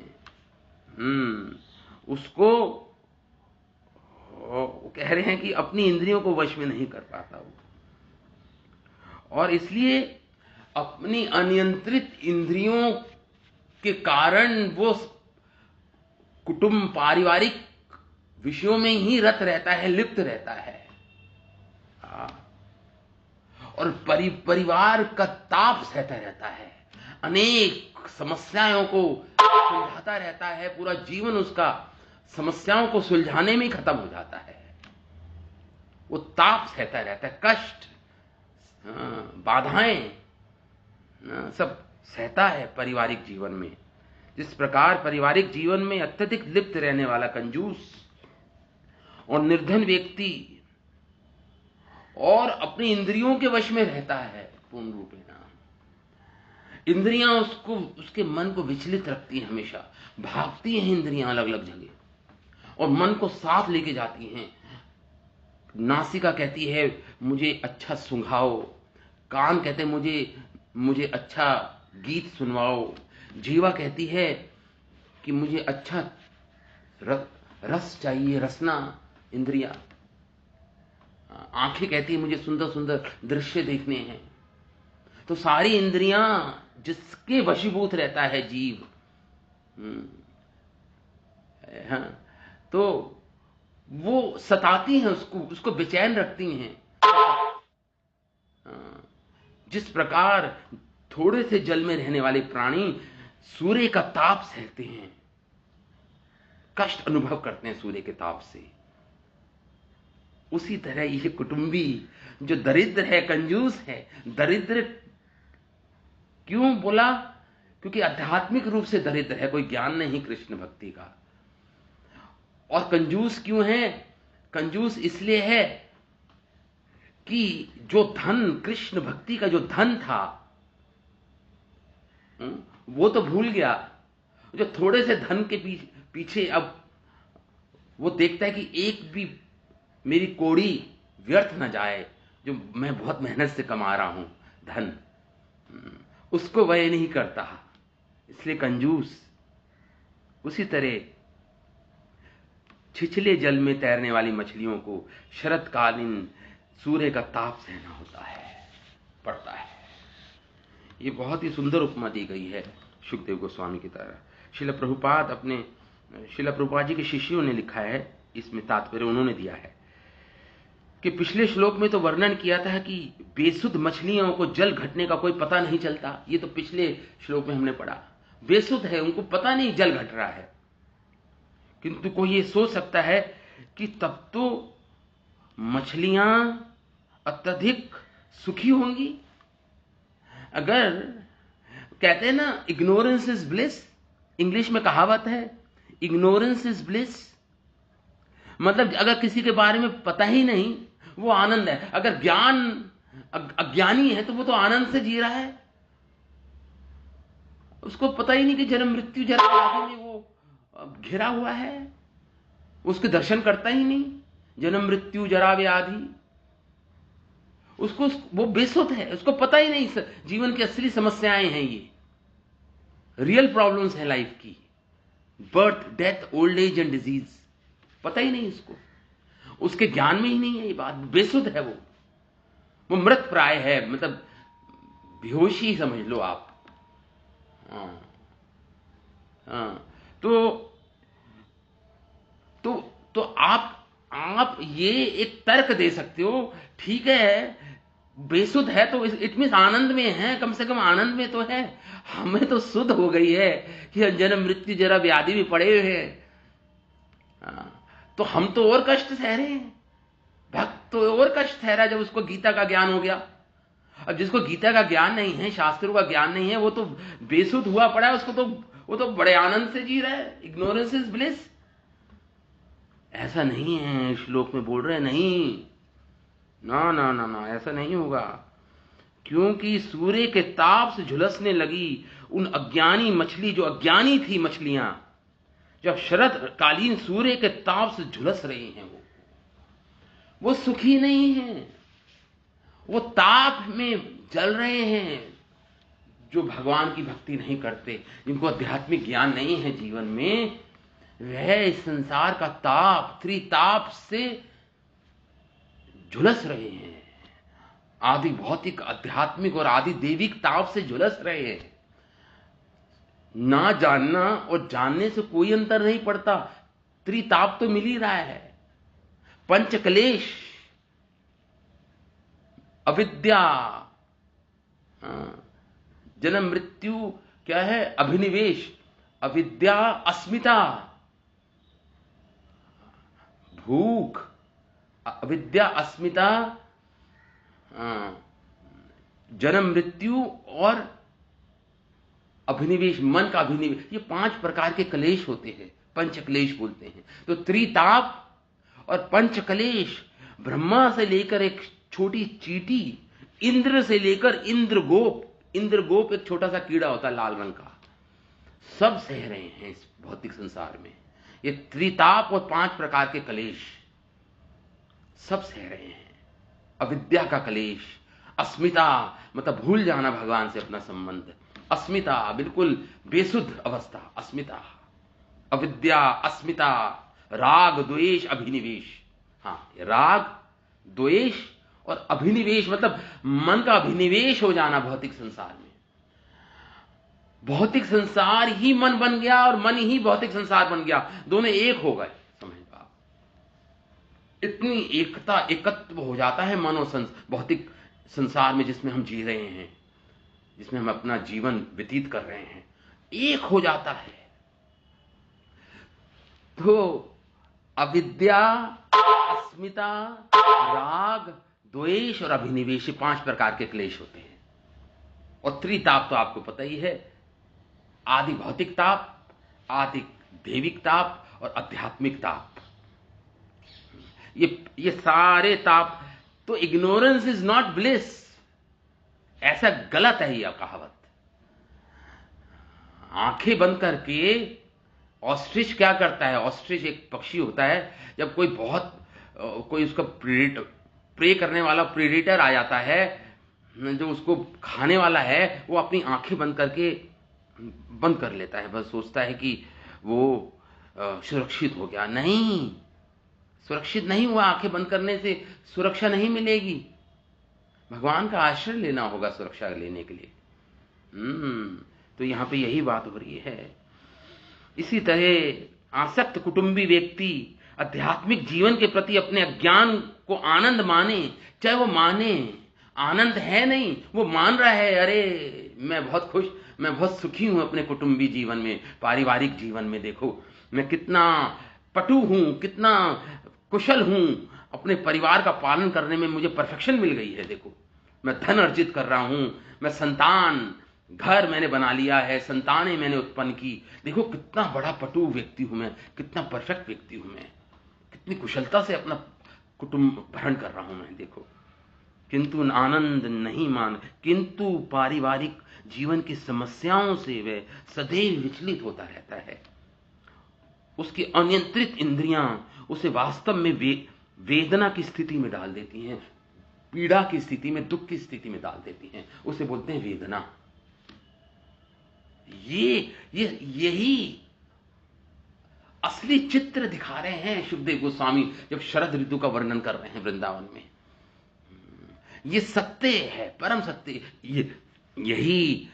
उसको वो कह रहे हैं कि अपनी इंद्रियों को वश में नहीं कर पाता वो, और इसलिए अपनी अनियंत्रित इंद्रियों के कारण वो कुटुंब पारिवारिक विषयों में ही रत रहता है, लिप्त रहता है, और परिवार का ताप सहता रहता है, अनेक समस्याओं को सुलझाता रहता है, पूरा जीवन उसका समस्याओं को सुलझाने में ही खत्म हो जाता है। वो ताप सहता रहता है, कष्ट, बाधाएं सब सहता है पारिवारिक जीवन में। जिस प्रकार पारिवारिक जीवन में अत्यधिक लिप्त रहने वाला कंजूस और निर्धन व्यक्ति और अपनी इंद्रियों के वश में रहता है पूर्ण रूप में, इंद्रियां उसको, उसके मन को विचलित रखती हैं, हमेशा भागती हैं इंद्रियां अलग अलग जगह और मन को साथ लेके जाती हैं। नासिका कहती है मुझे अच्छा सुंघाओ, कान कहते मुझे अच्छा गीत सुनवाओ, जीवा कहती है कि मुझे अच्छा रस चाहिए, रसना इंद्रिया, आंखें कहती है मुझे सुंदर सुंदर दृश्य देखने हैं। तो सारी इंद्रियां जिसके वशीभूत रहता है जीव, तो वो सताती हैं उसको बेचैन रखती हैं। जिस प्रकार थोड़े से जल में रहने वाले प्राणी सूर्य का ताप सहते हैं, कष्ट अनुभव करते हैं सूर्य के ताप से, उसी तरह ये कुटुंबी जो दरिद्र है, कंजूस है, दरिद्र क्यों बोला? क्योंकि आध्यात्मिक रूप से दरिद्र है, कोई ज्ञान नहीं कृष्ण भक्ति का। और कंजूस क्यों है? कंजूस इसलिए है कि जो धन, कृष्ण भक्ति का जो धन था वो तो भूल गया। जो थोड़े से धन के पीछे अब वो देखता है कि एक भी मेरी कौड़ी व्यर्थ न जाए, जो मैं बहुत मेहनत से कमा रहा हूं धन, उसको वह नहीं करता, इसलिए कंजूस। उसी तरह छिछले जल में तैरने वाली मछलियों को शरतकालीन सूर्य का ताप सहना होता है, पड़ता है। ये बहुत ही सुंदर उपमा दी गई है शुकदेव गोस्वामी की तरह। श्रील प्रभुपाद जी के शिष्यों ने लिखा है, इसमें तात्पर्य उन्होंने दिया है कि पिछले श्लोक में तो वर्णन किया था कि बेसुध मछलियों को जल घटने का कोई पता नहीं चलता। ये तो पिछले श्लोक में हमने पढ़ा, बेसुध है, उनको पता नहीं जल घट रहा है। किंतु कोई ये सोच सकता है कि तब तो मछलियां अत्यधिक सुखी होंगी। अगर कहते हैं ना इग्नोरेंस इज ब्लिस, इंग्लिश में कहावत है इग्नोरेंस इज ब्लिस, मतलब अगर किसी के बारे में पता ही नहीं वो आनंद है। अगर अज्ञानी है तो वो तो आनंद से जी रहा है, उसको पता ही नहीं कि जन्म मृत्यु जरा आदि में वो घिरा हुआ है, उसके दर्शन करता ही नहीं, जन्म मृत्यु जरा व्याधि, उसको वो बेसुध है, उसको पता ही नहीं जीवन की असली समस्याएं हैं, ये रियल प्रॉब्लम्स हैं लाइफ की, birth, death, old age and disease, पता ही नहीं इसको, उसके ज्ञान में ही नहीं है ये बात, बेसुध है वो मृत प्राय है, मतलब बेहोशी समझ लो आप। तो आप ये एक तर्क दे सकते हो, ठीक है बेसुध है तो इट मीन्स आनंद में है, कम से कम आनंद में तो है। हमें तो शुद्ध हो गई है कि जन्म मृत्यु जरा व्याधि भी पड़े हुए हैं, तो हम तो और कष्ट सह रहे हैं, भक्त तो और कष्ट सह रहा है जब उसको गीता का ज्ञान हो गया। अब जिसको गीता का ज्ञान नहीं है, शास्त्रों का ज्ञान नहीं है, वो तो बेसुध हुआ पड़ा है, उसको तो वो तो बड़े आनंद से जी रहा है, इग्नोरेंस इज ब्लिस। ऐसा नहीं है, श्लोक में बोल रहे हैं नहीं, ना ना ना ना, ऐसा नहीं होगा। क्योंकि सूर्य के ताप से झुलसने लगी उन अज्ञानी मछली, जो अज्ञानी थी मछलियां, जब शरद कालीन सूर्य के ताप से झुलस रही हैं, वो सुखी नहीं है, वो ताप में जल रहे हैं। जो भगवान की भक्ति नहीं करते, जिनको आध्यात्मिक ज्ञान नहीं है जीवन में, वह इस संसार का ताप, त्रिताप से झुलस रहे हैं। आदि भौतिक, आध्यात्मिक और आदि देविक ताप से झुलस रहे हैं। ना जानना और जानने से कोई अंतर नहीं पड़ता, त्रिताप तो मिल ही रहा है। पंच क्लेश, अविद्या, जन्म मृत्यु, क्या है, अभिनिवेश, अविद्या, अस्मिता, भूख, अविद्या, अस्मिता, जन्म मृत्यु और अभिनिवेश, मन का अभिनिवेश, ये 5 प्रकार के क्लेश होते हैं, पंच क्लेश बोलते हैं। तो त्रिताप और पंच क्लेश, ब्रह्मा से लेकर एक छोटी चींटी, इंद्र से लेकर इंद्रगोप, इंद्रगोप एक छोटा सा कीड़ा होता है लाल रंग का, सब सह रहे हैं इस भौतिक संसार में। ये त्रिताप और 5 प्रकार के क्लेश सब सह रहे हैं। अविद्या का क्लेश, अस्मिता मतलब भूल जाना भगवान से अपना संबंध, अस्मिता बिल्कुल बेसुध अवस्था, अस्मिता, अविद्या, अस्मिता, राग, द्वेष, अभिनिवेश। हाँ, राग, द्वेष और अभिनिवेश मतलब मन का अभिनिवेश हो जाना भौतिक संसार में। भौतिक संसार ही मन बन गया और मन ही भौतिक संसार बन गया, दोनों एक हो गए। समझ पाओ, इतनी एकता, एकत्व हो जाता है मन और भौतिक संसार में जिसमें हम जी रहे हैं, जिसमें हम अपना जीवन व्यतीत कर रहे हैं, एक हो जाता है। तो अविद्या, अस्मिता, राग, द्वेष और अभिनिवेश, 5 प्रकार के क्लेश होते हैं। और त्रिताप तो आपको पता ही है, आदि भौतिक ताप, आदि देविक ताप और आध्यात्मिक ताप। ये सारे ताप तो इग्नोरेंस इज नॉट ब्लिस, ऐसा गलत है यह कहावत। आंखें बंद करके ऑस्ट्रिच क्या करता है, ऑस्ट्रिच एक पक्षी होता है, जब कोई उसका प्रे करने वाला प्रेडेटर आ जाता है, जो उसको खाने वाला है, वो अपनी आंखें बंद कर लेता है, बस सोचता है कि वो सुरक्षित हो गया। नहीं, सुरक्षित नहीं हुआ। आंखें बंद करने से सुरक्षा नहीं मिलेगी, भगवान का आश्रय लेना होगा सुरक्षा लेने के लिए। तो यहां पे यही बात हो रही है। इसी तरह आसक्त कुटुंबी व्यक्ति आध्यात्मिक जीवन के प्रति अपने अज्ञान को आनंद माने, चाहे वो माने आनंद है नहीं, वो मान रहा है, अरे मैं बहुत खुश, मैं बहुत सुखी हूं अपने कुटुंबी जीवन में, पारिवारिक जीवन में, देखो मैं कितना पटु हूं, कितना कुशल हूं, अपने परिवार का पालन करने में मुझे परफेक्शन मिल गई है, देखो मैं धन अर्जित कर रहा हूं, मैं संतान, घर मैंने बना लिया है, संतानें मैंने उत्पन्न की, देखो कितना बड़ा पटु व्यक्ति हूं मैं, कितना परफेक्ट व्यक्ति हूं मैं, कितनी कुशलता से अपना कुटुंब भरण कर रहा हूं मैं, देखो। किंतु आनंद नहीं मान, किंतु पारिवारिक जीवन की समस्याओं से वह सदैव विचलित होता रहता है। उसकी अनियंत्रित इंद्रियां उसे वास्तव में वेदना की स्थिति में डाल देती हैं, पीड़ा की स्थिति में, दुख की स्थिति में डाल देती हैं, उसे बोलते हैं वेदना। यही असली चित्र दिखा रहे हैं सुखदेव गोस्वामी जब शरद ऋतु का वर्णन कर रहे हैं वृंदावन में। ये सत्य है, परम सत्य, यही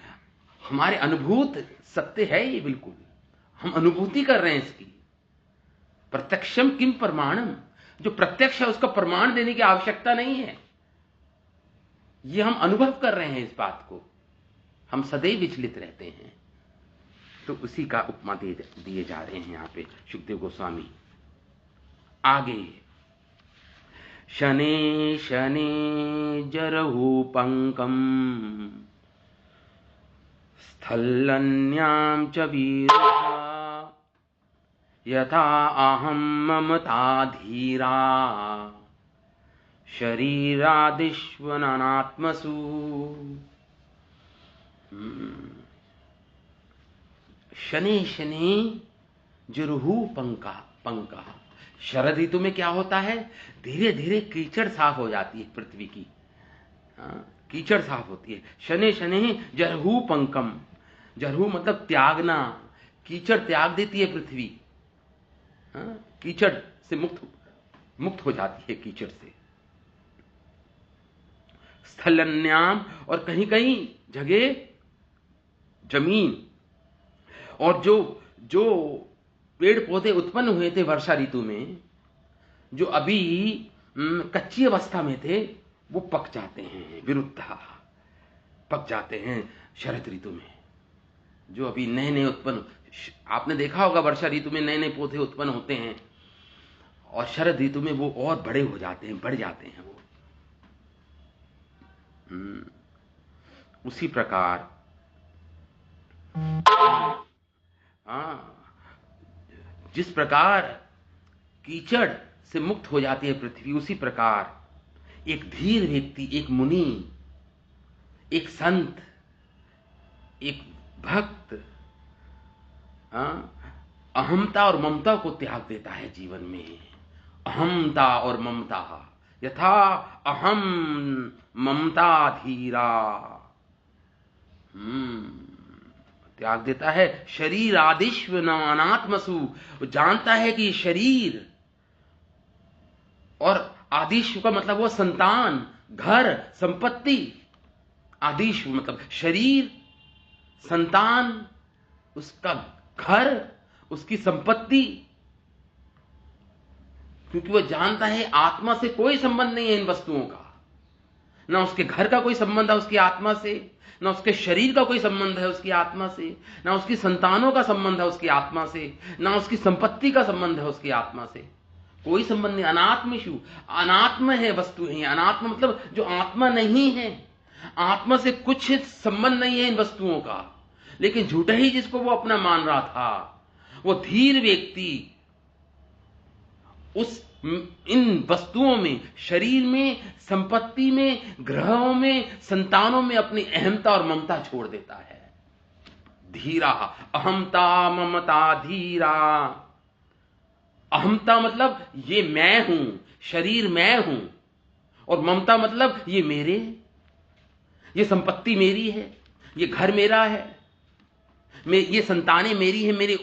हमारे अनुभूत सत्य है, ये बिल्कुल हम अनुभूति कर रहे हैं इसकी। प्रत्यक्षम किम प्रमाणम, जो प्रत्यक्ष है उसका प्रमाण देने की आवश्यकता नहीं है, ये हम अनुभव कर रहे हैं इस बात को, हम सदैव विचलित रहते हैं। तो उसी का उपमा दिए जा रहे हैं यहां पे सुखदेव गोस्वामी। आगे, शने शने जरहु पंकम स्थलन्याम च वीरः यथा अहम ममता धीरा शरीरादिष्वनात्मसु। शनि शनि जुरुहु पंका पंका। शरद ऋतु में क्या होता है, धीरे धीरे कीचड़ साफ हो जाती है पृथ्वी की, कीचड़ साफ होती है। शनि शनि जरहू पंकम, जरहू मतलब त्यागना, कीचड़ त्याग देती है पृथ्वी, कीचड़ से मुक्त हो जाती है कीचड़ से। स्थलन्याम, और कहीं कहीं जगह जमीन, और जो पेड़ पौधे उत्पन्न हुए थे वर्षा ऋतु में, जो अभी कच्ची अवस्था में थे, वो पक जाते हैं, विरुद्धा पक जाते हैं शरद ऋतु में। जो अभी नए नए उत्पन्न, आपने देखा होगा वर्षा ऋतु में नए नए पौधे उत्पन्न होते हैं, और शरद ऋतु में वो और बड़े हो जाते हैं, बढ़ जाते हैं वो। उसी प्रकार जिस प्रकार कीचड़ से मुक्त हो जाती है पृथ्वी, उसी प्रकार एक धीर व्यक्ति, एक मुनि, एक संत, एक भक्त अहमता और ममता को त्याग देता है जीवन में। अहमता और ममता, यथा अहम ममता धीरा, त्याग देता है। शरीर आदिश्व न अनात्मसु, जानता है कि शरीर, और आदिश्व का मतलब वो संतान, घर, संपत्ति। आदिश्व मतलब शरीर, संतान, उसका घर, उसकी संपत्ति, क्योंकि वो जानता है आत्मा से कोई संबंध नहीं है इन वस्तुओं का। ना उसके घर का कोई संबंध है उसकी आत्मा से, ना उसके शरीर का कोई संबंध है उसकी आत्मा से, ना उसकी संतानों का संबंध है उसकी आत्मा से, ना उसकी संपत्ति का संबंध है उसकी आत्मा से। कोई संबंध नहीं। अनात्मशु, अनात्म है वस्तु है। अनात्म मतलब जो आत्मा नहीं है, आत्मा से कुछ संबंध नहीं है इन वस्तुओं का, लेकिन झूठा ही जिसको वो अपना मान रहा था। वो धीर व्यक्ति उस इन वस्तुओं में, शरीर में, संपत्ति में, ग्रहों में, संतानों में अपनी अहमता और ममता छोड़ देता है। धीरा, अहमता ममता धीरा। अहमता मतलब ये मैं हूं, शरीर मैं हूं, और ममता मतलब ये मेरे, ये संपत्ति मेरी है, ये घर मेरा है, ये संतानें मेरी है, मेरे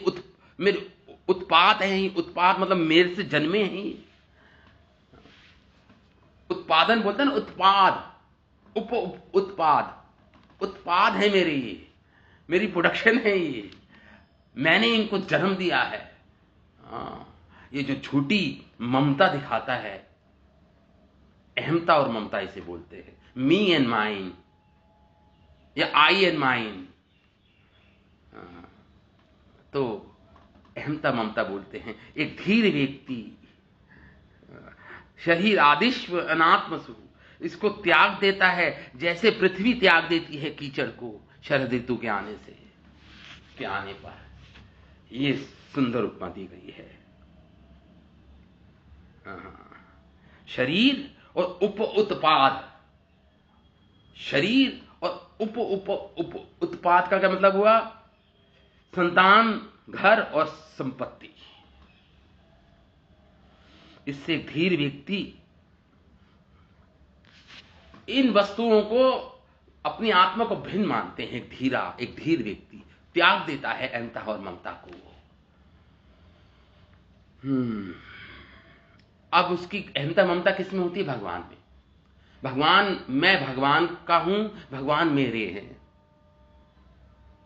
उत्पाद हैं। उत्पाद मतलब मेरे से जन्मे हैं। उत्पादन बोलते हैं ना, उत्पाद, उत्पाद है मेरे, ये मेरी प्रोडक्शन है, ये मैंने इनको जन्म दिया है। ये जो झूठी ममता दिखाता है, अहमता और ममता इसे बोलते हैं। मी एंड माइन या आई एंड माइन, तो अहमता ममता बोलते हैं। एक धीर व्यक्ति शरीर आदिश्व अनात्मसु, इसको त्याग देता है, जैसे पृथ्वी त्याग देती है कीचड़ को शरद ऋतु के आने पर। ये सुंदर उपमा दी गई है। शरीर और उत्पाद, शरीर और उत्पाद का क्या मतलब हुआ? संतान, घर और संपत्ति। इससे धीर व्यक्ति इन वस्तुओं को अपनी आत्मा को भिन्न मानते हैं। एक धीर व्यक्ति त्याग देता है अहंता और ममता को। अब उसकी अहंता ममता किसमें होती है? भगवान में। भगवान, मैं भगवान का हूं, भगवान मेरे हैं।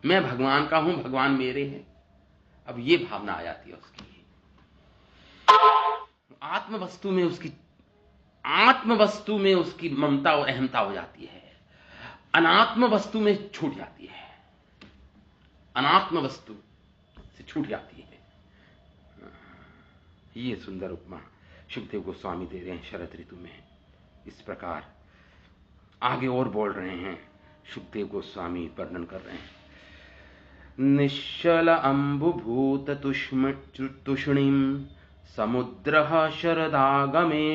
मैं भगवान का हूं, भगवान मेरे हैं। अब ये भावना आ जाती है उसकी। आत्म वस्तु में उसकी ममता और अहमता हो जाती है। अनात्म वस्तु में छूट जाती है। अनात्म वस्तु से छूट जाती है। ये सुंदर उपमा सुखदेव गोस्वामी दे रहे हैं शरद ऋतु में। इस प्रकार आगे और बोल रहे हैं। सुखदेव गोस्वामी वर्णन कर रहे हैं। निश्चल अम्बुभूत तुष्णीम समुद्रः शरदागमे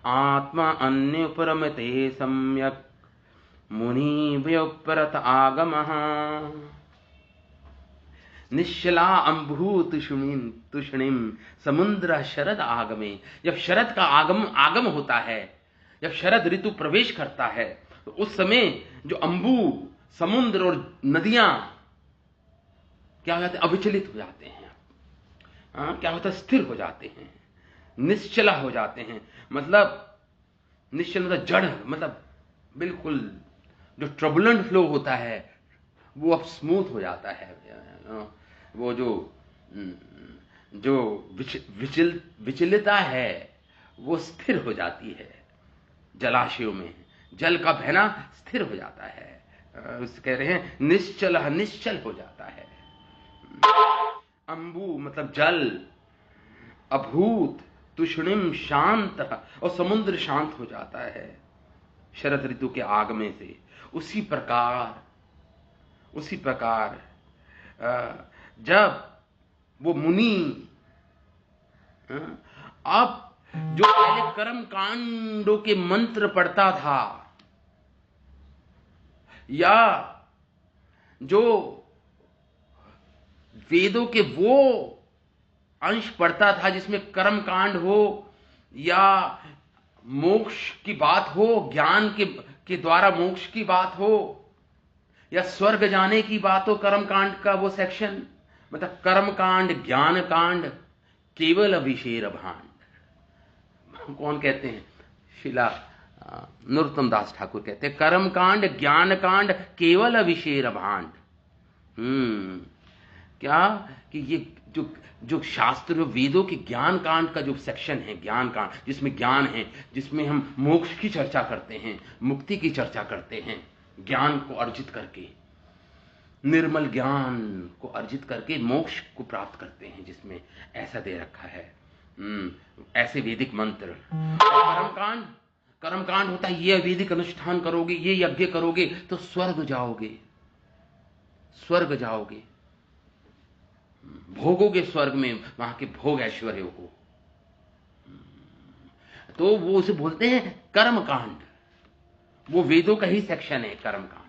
आत्मा अन्य परमते सम्यक मुनि व्योपरत आगमः। निश्चला अम्भूत तुष्णिम समुद्र शरद आगमे। जब शरद का आगम होता है, जब शरद ऋतु प्रवेश करता है, तो उस समय जो अंबु समुद्र और नदियां क्या हो जाते हैं? अविचलित हो जाते हैं। क्या होता है? स्थिर हो जाते हैं, निश्चला हो जाते हैं। मतलब निश्चल मतलब जड़, मतलब बिल्कुल जो ट्रबुलेंट फ्लो होता है वो अब स्मूथ हो जाता है। वो जो विचलितता है वो स्थिर हो जाती है। जलाशयों में जल का बहना स्थिर हो जाता है। उस कह रहे हैं निश्चल हो जाता है। अंबु मतलब जल, अभूत तुष्णिम शांत, और समुद्र शांत हो जाता है शरद ऋतु के आगमन से। उसी प्रकार जब वो मुनि अब जो पहले कर्म कांडों के मंत्र पढ़ता था, या जो वेदों के वो अंश पढ़ता था जिसमें कर्म कांड हो, या मोक्ष की बात हो, ज्ञान के द्वारा मोक्ष की बात हो, या स्वर्ग जाने की बात हो, कर्म कांड का वो सेक्शन, मतलब कर्म कांड, ज्ञान कांड, केवल अभिषेर भांड। कौन कहते हैं? शिला नरोत्तम दास ठाकुर कहते हैं, कर्म कांड, ज्ञान कांड, केवल अभिषेर भांड। क्या कि ये जो शास्त्र, वेदों के ज्ञान कांड का जो सेक्शन है, ज्ञान कांड, जिसमें ज्ञान है, जिसमें हम मोक्ष की चर्चा करते हैं, मुक्ति की चर्चा करते हैं, ज्ञान को अर्जित करके, निर्मल ज्ञान को अर्जित करके मोक्ष को प्राप्त करते हैं, जिसमें ऐसा दे रखा है। ऐसे वैदिक मंत्र। कर्मकांड होता है, ये वैदिक अनुष्ठान करोगे, ये यज्ञ करोगे तो स्वर्ग जाओगे, भोगोगे स्वर्ग में वहां के भोग ऐश्वर्य को। तो वो उसे बोलते हैं कर्मकांड। वो वेदों का ही सेक्शन है कर्मकांड।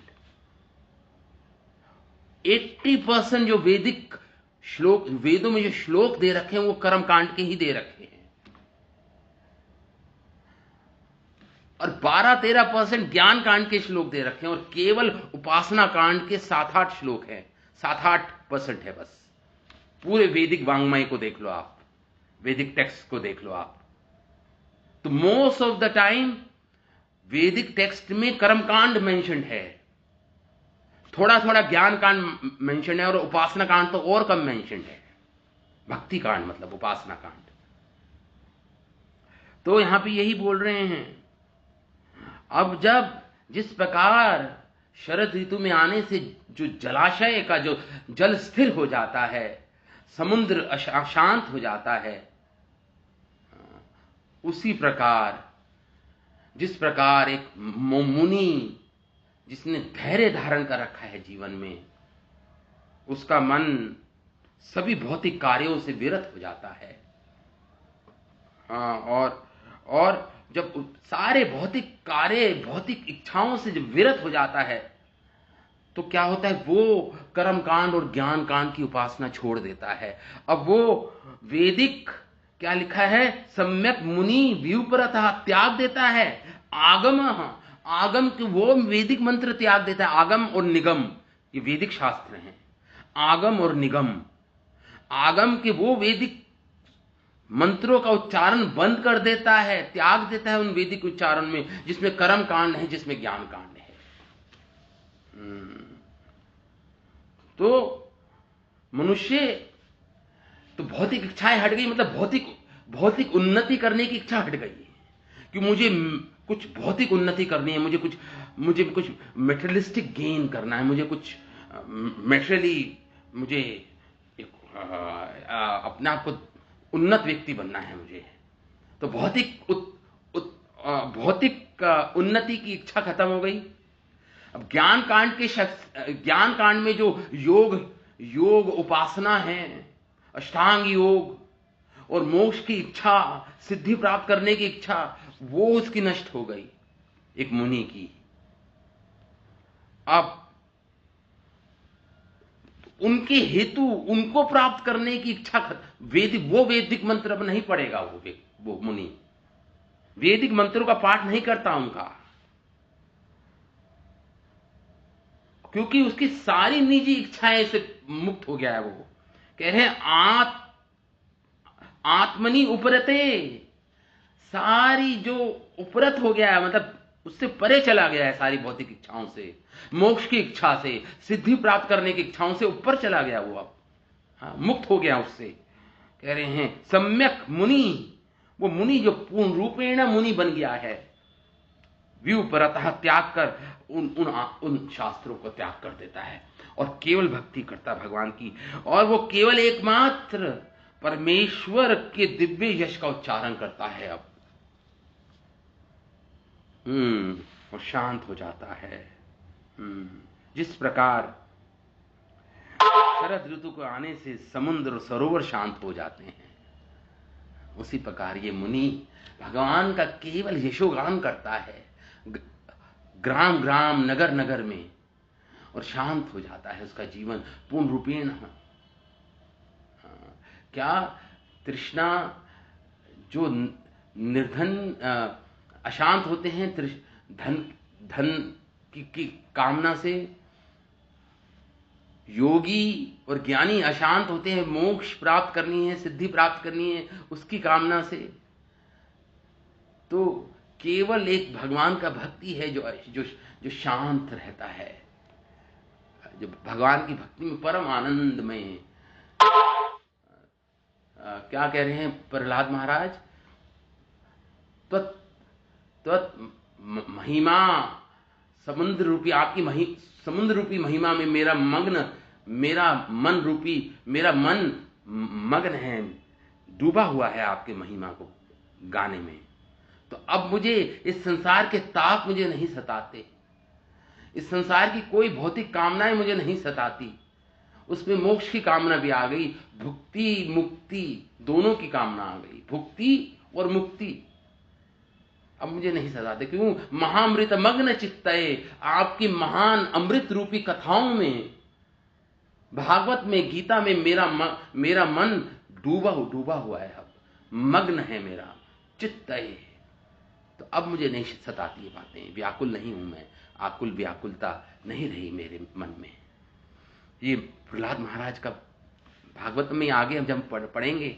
80% जो वैदिक श्लोक, वेदों में जो श्लोक दे रखे हैं वो कर्मकांड के ही दे रखे हैं, और 12-13% ज्ञान कांड के श्लोक दे रखे हैं, और केवल उपासना कांड के 7-8 श्लोक हैं। 7-8% है बस। पूरे वैदिक वांग्मय को देख लो आप, वैदिक टेक्स्ट को देख लो आप, तो मोस्ट ऑफ द टाइम वैदिक टेक्स्ट में कर्मकांड मेंशन्ड है, थोड़ा थोड़ा ज्ञान कांड मेंशन है, और उपासना कांड तो और कम मेंशन है। भक्ति कांड मतलब उपासना कांड। तो यहां पे यही बोल रहे हैं। अब जब जिस प्रकार शरद ऋतु में आने से जो जलाशय का जो जल स्थिर हो जाता है, समुद्र शांत हो जाता है, उसी प्रकार जिस प्रकार एक मुनि जिसने धैर्य धारण कर रखा है जीवन में, उसका मन सभी भौतिक कार्यों से विरत हो जाता है। और जब सारे भौतिक कार्य, भौतिक इच्छाओं से जब विरत हो जाता है, तो क्या होता है? वो कर्म कांड और ज्ञान कांड की उपासना छोड़ देता है। अब वो वैदिक क्या लिखा है? सम्यक मुनि व्युपरतः त्याग देता है। आगम के वो वैदिक मंत्र त्याग देता है। आगम और निगम ये वैदिक शास्त्र हैं। आगम और निगम, आगम के वो वैदिक मंत्रों का उच्चारण बंद कर देता है, त्याग देता है उन वैदिक उच्चारण में जिसमें कर्म कांड है, जिसमें ज्ञान कांड है। तो मनुष्य तो भौतिक इच्छाएं हट गई, मतलब भौतिक उन्नति करने की इच्छा हट गई कि मुझे कुछ भौतिक उन्नति करनी है, मुझे कुछ मेटेरियलिस्टिक गेन करना है, मुझे कुछ मेटेरियली मुझे अपने आप को उन्नत व्यक्ति बनना है मुझे। तो भौतिक उन्नति की इच्छा खत्म हो गई। अब ज्ञान कांड में जो योग उपासना है, अष्टांग योग और मोक्ष की इच्छा, सिद्धि प्राप्त करने की इच्छा, वो उसकी नष्ट हो गई, एक मुनि की। अब उनके हेतु, उनको प्राप्त करने की इच्छा, वो वैदिक मंत्र अब नहीं पढ़ेगा। वो मुनि वैदिक मंत्रों का पाठ नहीं करता उनका, क्योंकि उसकी सारी निजी इच्छाएं से मुक्त हो गया है। वो कह रहे हैं आत्मनि उपरते, सारी जो उपरत हो गया है, मतलब उससे परे चला गया है सारी भौतिक इच्छाओं से, मोक्ष की इच्छा से, सिद्धि प्राप्त करने की इच्छाओं से ऊपर चला गया वो अब। मुक्त हो गया उससे। कह रहे हैं सम्यक मुनि, वो मुनि जो पूर्ण रूपेण मुनि बन गया है, व्युपरतः त्याग कर उन शास्त्रों को त्याग कर देता है और केवल भक्ति करता है भगवान की। और वो केवल एकमात्र परमेश्वर के दिव्य यश का उच्चारण करता है अब। और शांत हो जाता है। जिस प्रकार शरद ऋतु को आने से समुद्र सरोवर शांत हो जाते हैं, उसी प्रकार ये मुनि भगवान का केवल यशोगान करता है ग्राम ग्राम, नगर नगर में, और शांत हो जाता है उसका जीवन पूर्ण रूपेण। क्या तृष्णा, जो निर्धन अशांत होते हैं धन की कामना से, योगी और ज्ञानी अशांत होते हैं मोक्ष प्राप्त करनी है, सिद्धि प्राप्त करनी है उसकी कामना से। तो केवल एक भगवान का भक्ति है जो जो जो शांत रहता है, जो भगवान की भक्ति में परम आनंद में। क्या कह रहे हैं प्रहलाद महाराज, महिमा समुद्र रूपी, आपकी समुद्र रूपी महिमा में मेरा मन मग्न है, डूबा हुआ है आपके महिमा को गाने में। तो अब मुझे इस संसार के ताप मुझे नहीं सताते, इस संसार की कोई भौतिक कामनाएं मुझे नहीं सताती, उसमें मोक्ष की कामना भी आ गई, भुक्ति मुक्ति दोनों की कामना आ गई, भुक्ति और मुक्ति अब मुझे नहीं सताते। क्यों? महामृत मग्न चित्तये, आपकी महान अमृत रूपी कथाओं में, भागवत में, गीता में मेरा मन डूबा हुआ है, अब मग्न है मेरा चित्तये। तो अब मुझे नहीं सताती ये बातें, व्याकुल नहीं हूं मैं, व्याकुलता नहीं रही मेरे मन में। ये प्रहलाद महाराज का भागवत में आगे हम जब पढ़ेंगे,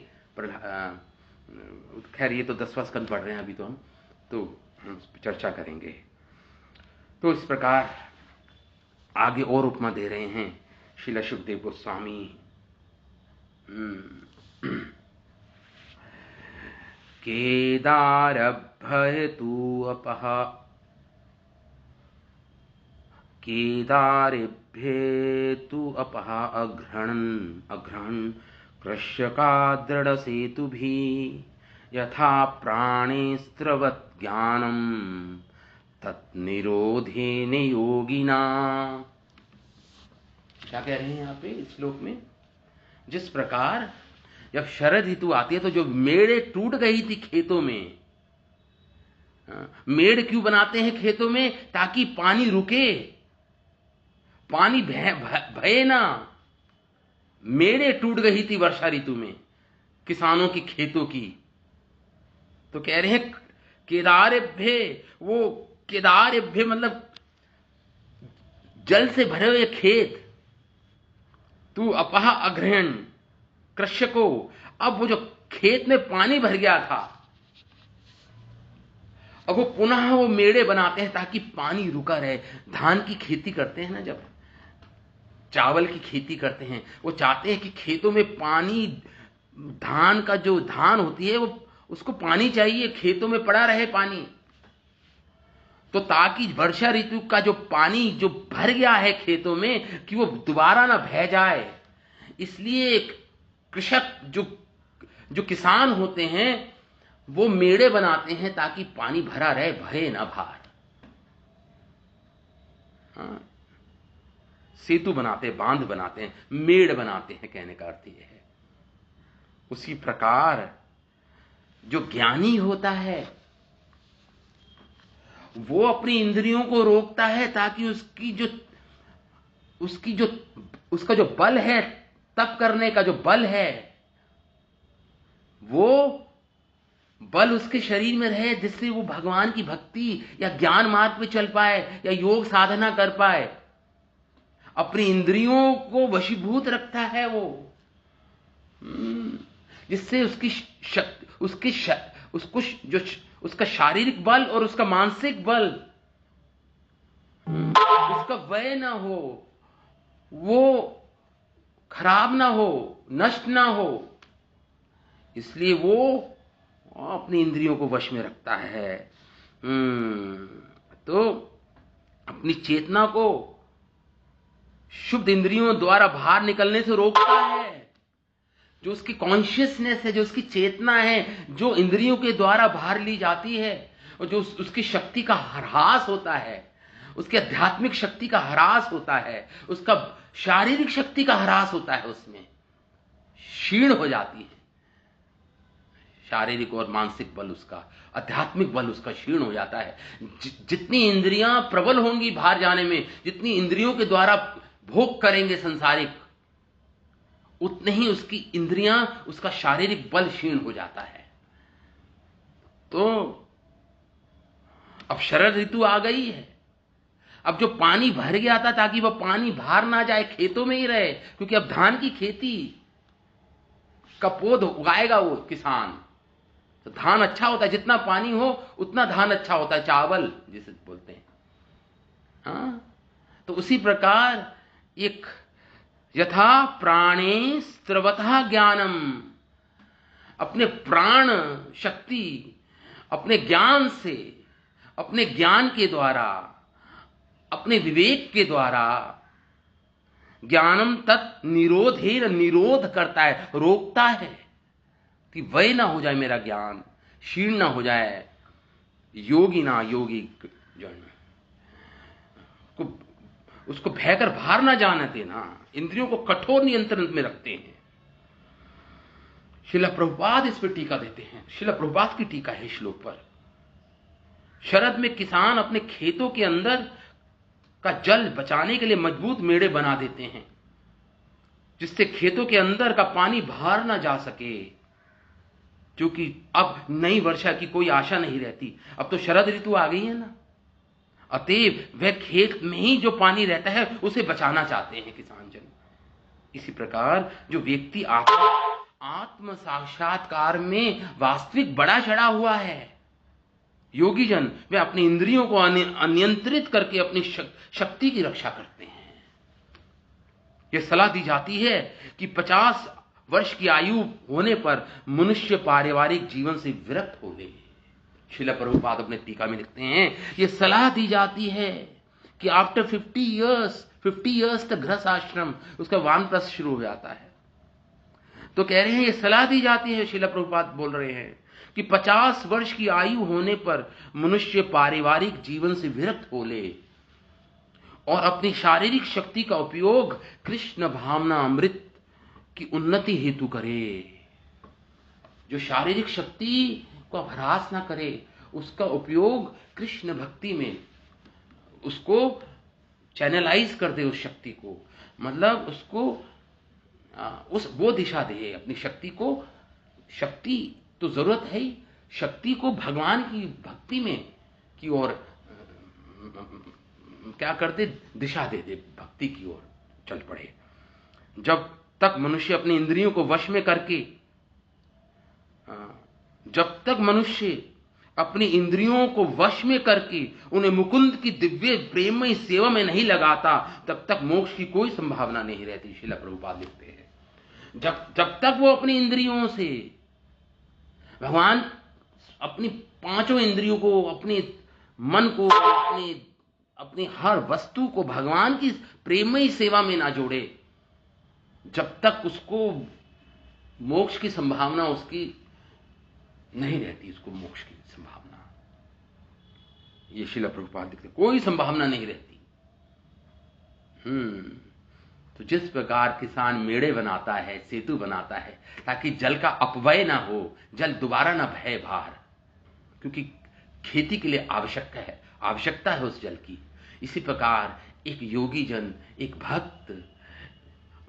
खैर ये तो 10वां स्कंद पढ़ रहे हैं अभी, तो हम चर्चा करेंगे। तो इस प्रकार आगे और उपमा दे रहे हैं श्रील सुखदेव गोस्वामी। केदारभयतु अपः, केदारेभ्येतु अपः अघ्रणन् कृष्यका दृढसेतुभिः, यथा प्राणेस्त्रवत् ज्ञानं तत्निरोधेन योगिना। क्या कह रहे हैं यहाँ पे इस श्लोक में? जिस प्रकार जब शरद ऋतु आती है तो जो मेड़े टूट गई थी खेतों में, मेड़ क्यों बनाते हैं खेतों में? ताकि पानी रुके, पानी भये ना। मेड़े टूट गई थी वर्षा ऋतु में किसानों की खेतों की। तो कह रहे हैं केदारेभ्य, वो केदारेभ्य मतलब जल से भरे हुए खेत, तू अपहा अग्रहण कृष्य को। अब वो जो खेत में पानी भर गया था, अब वो पुनः वो मेड़े बनाते हैं ताकि पानी रुका रहे। धान की खेती करते हैं ना, जब चावल की खेती करते हैं, वो चाहते हैं कि खेतों में पानी, धान का जो धान होती है वो, उसको पानी चाहिए, खेतों में पड़ा रहे पानी। तो ताकि वर्षा ऋतु का जो पानी जो भर गया है खेतों में, कि वो दोबारा ना बह जाए, इसलिए कृषक जो किसान होते हैं वो मेड़े बनाते हैं ताकि पानी भरा रहे, भरे ना भार। सेतु बनाते हैं, बांध बनाते हैं, मेड़ बनाते हैं, कहने का अर्थ यह है। उसी प्रकार जो ज्ञानी होता है वो अपनी इंद्रियों को रोकता है ताकि उसका जो बल है, तप करने का जो बल है, वो बल उसके शरीर में रहे, जिससे वो भगवान की भक्ति या ज्ञान मार्ग पे चल पाए या योग साधना कर पाए। अपनी इंद्रियों को वशीभूत रखता है वो, जिससे उसका शारीरिक बल और उसका मानसिक बल उसका व्यय ना हो, वो खराब ना हो, नष्ट ना हो। इसलिए वो अपनी इंद्रियों को वश में रखता है। तो अपनी चेतना को शुद्ध इंद्रियों द्वारा बाहर निकलने से रोकता है। जो उसकी कॉन्शियसनेस है, जो उसकी चेतना है, जो इंद्रियों के द्वारा बाहर ली जाती है, और जो उसकी शक्ति का ह्रास होता है, उसकी आध्यात्मिक शक्ति का ह्रास होता है, उसका शारीरिक शक्ति का ह्रास होता है, उसमें क्षीण हो जाती है। शारीरिक और मानसिक बल उसका, आध्यात्मिक बल उसका क्षीण हो जाता है। जितनी इंद्रियां प्रबल होंगी बाहर जाने में, जितनी इंद्रियों के द्वारा भोग करेंगे संसारिक, उतने ही उसकी इंद्रियां, उसका शारीरिक बल क्षीण हो जाता है। तो अब शरद ऋतु आ गई है। अब जो पानी भर गया था, ताकि वह पानी बाहर ना जाए, खेतों में ही रहे, क्योंकि अब धान की खेती का पौध उगाएगा वो किसान। तो धान अच्छा होता है, जितना पानी हो उतना धान अच्छा होता है, चावल जिसे बोलते हैं। हाँ, तो उसी प्रकार एक यथा प्राणे स्त्रवतः ज्ञानम, अपने प्राण शक्ति, अपने ज्ञान से, अपने ज्ञान के द्वारा, अपने विवेक के द्वारा, ज्ञानम तत् निरोधेर, निरोध करता है, रोकता है कि वह ना हो जाए मेरा ज्ञान, क्षीण ना हो जाए। योगिक जन को उसको भयकर बाहर ना जाने देना, इंद्रियों को कठोर नियंत्रण में रखते हैं। श्रील प्रभुपाद इस पर टीका देते हैं। श्रील प्रभुपाद की टीका है श्लोक पर। शरद में किसान अपने खेतों के अंदर का जल बचाने के लिए मजबूत मेड़े बना देते हैं, जिससे खेतों के अंदर का पानी बाहर ना जा सके, क्योंकि अब नई वर्षा की कोई आशा नहीं रहती। अब तो शरद ऋतु आ गई है ना, अतएव वह खेत में ही जो पानी रहता है उसे बचाना चाहते हैं किसान जन। इसी प्रकार जो व्यक्ति आत्म साक्षात्कार में वास्तविक बड़ा चढ़ा हुआ है, योगी जन, वे अपनी इंद्रियों को अनियंत्रित करके अपनी शक्ति की रक्षा करते हैं। यह सलाह दी जाती है कि 50 वर्ष की आयु होने पर मनुष्य पारिवारिक जीवन से विरक्त हो ले। श्रील प्रभुपाद अपने टीका में लिखते हैं, यह सलाह दी जाती है कि आफ्टर 50 इयर्स तक गृहस्थ आश्रम, उसका वानप्रस्थ शुरू हो जाता है। तो कह रहे हैं यह सलाह दी जाती है, श्रील प्रभुपाद बोल रहे हैं कि 50 वर्ष की आयु होने पर मनुष्य पारिवारिक जीवन से विरक्त हो ले और अपनी शारीरिक शक्ति का उपयोग कृष्ण भावना अमृत की उन्नति हेतु करे। जो शारीरिक शक्ति को ह्रास ना करे, उसका उपयोग कृष्ण भक्ति में, उसको चैनलाइज कर दे उस शक्ति को, मतलब उसको वो दिशा दे अपनी शक्ति को। शक्ति तो जरूरत है ही, शक्ति को भगवान की भक्ति में की ओर क्या कर दे, दिशा दे दे, भक्ति की ओर चल पड़े। जब तक मनुष्य अपनी इंद्रियों को वश में करके, जब तक मनुष्य अपनी इंद्रियों को वश में करके उन्हें मुकुंद की दिव्य प्रेममय सेवा में नहीं लगाता, तब तक मोक्ष की कोई संभावना नहीं रहती। श्रील प्रभुपाद लिखते हैं, जब तक वो अपनी इंद्रियों से भगवान, अपनी 5 इंद्रियों को, अपने मन को, अपनी हर वस्तु को भगवान की प्रेममय सेवा में ना जोड़े, जब तक उसको मोक्ष की संभावना उसकी नहीं रहती। उसको मोक्ष की संभावना, ये श्रील प्रभुपाद लिखते, कोई संभावना नहीं रहती। तो जिस प्रकार किसान मेड़े बनाता है, सेतु बनाता है, ताकि जल का अपव्यय ना हो, जल दोबारा ना बहे बाहर, क्योंकि खेती के लिए आवश्यक है, आवश्यकता है उस जल की। इसी प्रकार एक योगी जन, एक भक्त,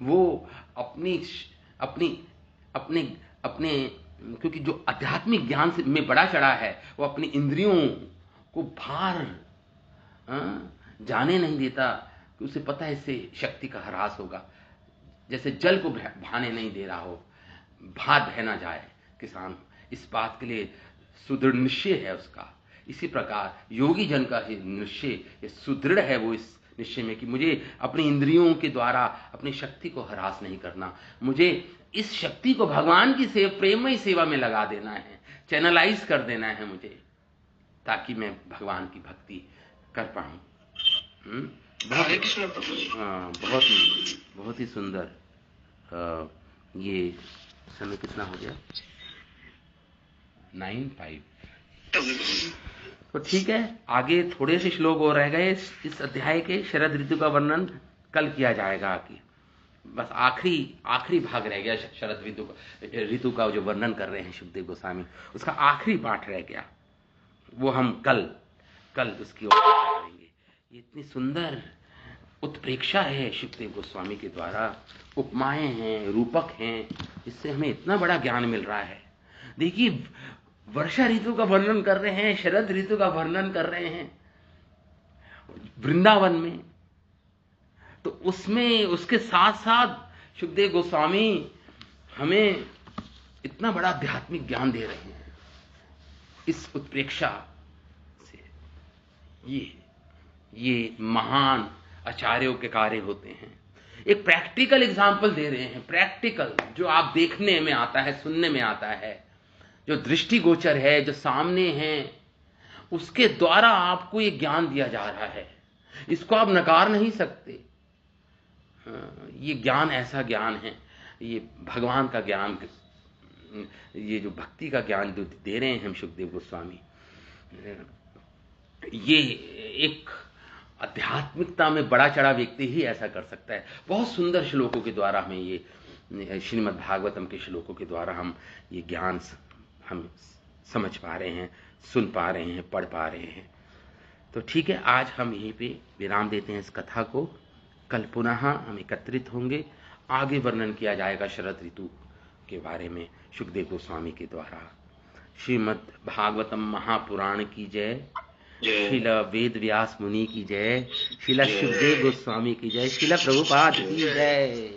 वो अपनी अपनी अपने अपने क्योंकि जो आध्यात्मिक ज्ञान से में बड़ा चढ़ा है, वो अपनी इंद्रियों को बाहर जाने नहीं देता, कि उसे पता है इससे शक्ति का ह्रास होगा। जैसे जल को बहाने नहीं दे रहा हो, बाहर बह ना जाए किसान, इस बात के लिए सुदृढ़ निश्चय है उसका। इसी प्रकार योगी जन का ही निश्चय सुदृढ़ है, वो इस निश्चय में कि मुझे अपनी इंद्रियों के द्वारा अपनी शक्ति को ह्रास नहीं करना, मुझे इस शक्ति को भगवान की प्रेममय सेवा में लगा देना है, चैनलाइज कर देना है मुझे, ताकि मैं भगवान की भक्ति कर पाऊं। बहुत ही सुंदर। ये समय कितना हो गया? 9:05। तो ठीक है, आगे थोड़े से श्लोक और रह गए इस अध्याय के। शरद ऋतु का वर्णन कल किया जाएगा आगे। बस आखिरी भाग रह गया शरद ऋतु का जो वर्णन कर रहे हैं शुकदेव गोस्वामी, उसका आखिरी पाठ रह गया, वो हम कल उसकी ओर करेंगे। ये इतनी सुंदर उत्प्रेक्षा है शुकदेव गोस्वामी के द्वारा, उपमाएं हैं, रूपक हैं, इससे हमें इतना बड़ा ज्ञान मिल रहा है। देखिए, वर्षा ऋतु का वर्णन कर रहे हैं, शरद ऋतु का वर्णन कर रहे हैं वृंदावन में, तो उसमें उसके साथ साथ शुकदेव गोस्वामी हमें इतना बड़ा आध्यात्मिक ज्ञान दे रहे हैं इस उत्प्रेक्षा से। ये महान आचार्यों के कार्य होते हैं। एक प्रैक्टिकल एग्जाम्पल दे रहे हैं, प्रैक्टिकल, जो आप देखने में आता है, सुनने में आता है, जो दृष्टिगोचर है, जो सामने है, उसके द्वारा आपको ये ज्ञान दिया जा रहा है। इसको आप नकार नहीं सकते। ये ज्ञान ऐसा ज्ञान है, ये भगवान का ज्ञान, ये जो भक्ति का ज्ञान दे रहे हैं हम शुकदेव गोस्वामी, ये एक आध्यात्मिकता में बड़ा चढ़ा व्यक्ति ही ऐसा कर सकता है। बहुत सुंदर श्लोकों के द्वारा हमें ये श्रीमद् भागवतम के श्लोकों के द्वारा हम ये ज्ञान हम समझ पा रहे हैं, सुन पा रहे हैं, पढ़ पा रहे हैं। तो ठीक है, आज हम यहीं पे विराम देते हैं इस कथा को। कल पुनः हम एकत्रित होंगे, आगे वर्णन किया जाएगा शरद ऋतु के बारे में शुकदेव गोस्वामी के द्वारा। श्रीमद् भागवतम महापुराण की जय, श्रीला वेद व्यास मुनि की जय, श्रीला शुकदेव गोस्वामी की जय, श्रीला प्रभुपाद की जय।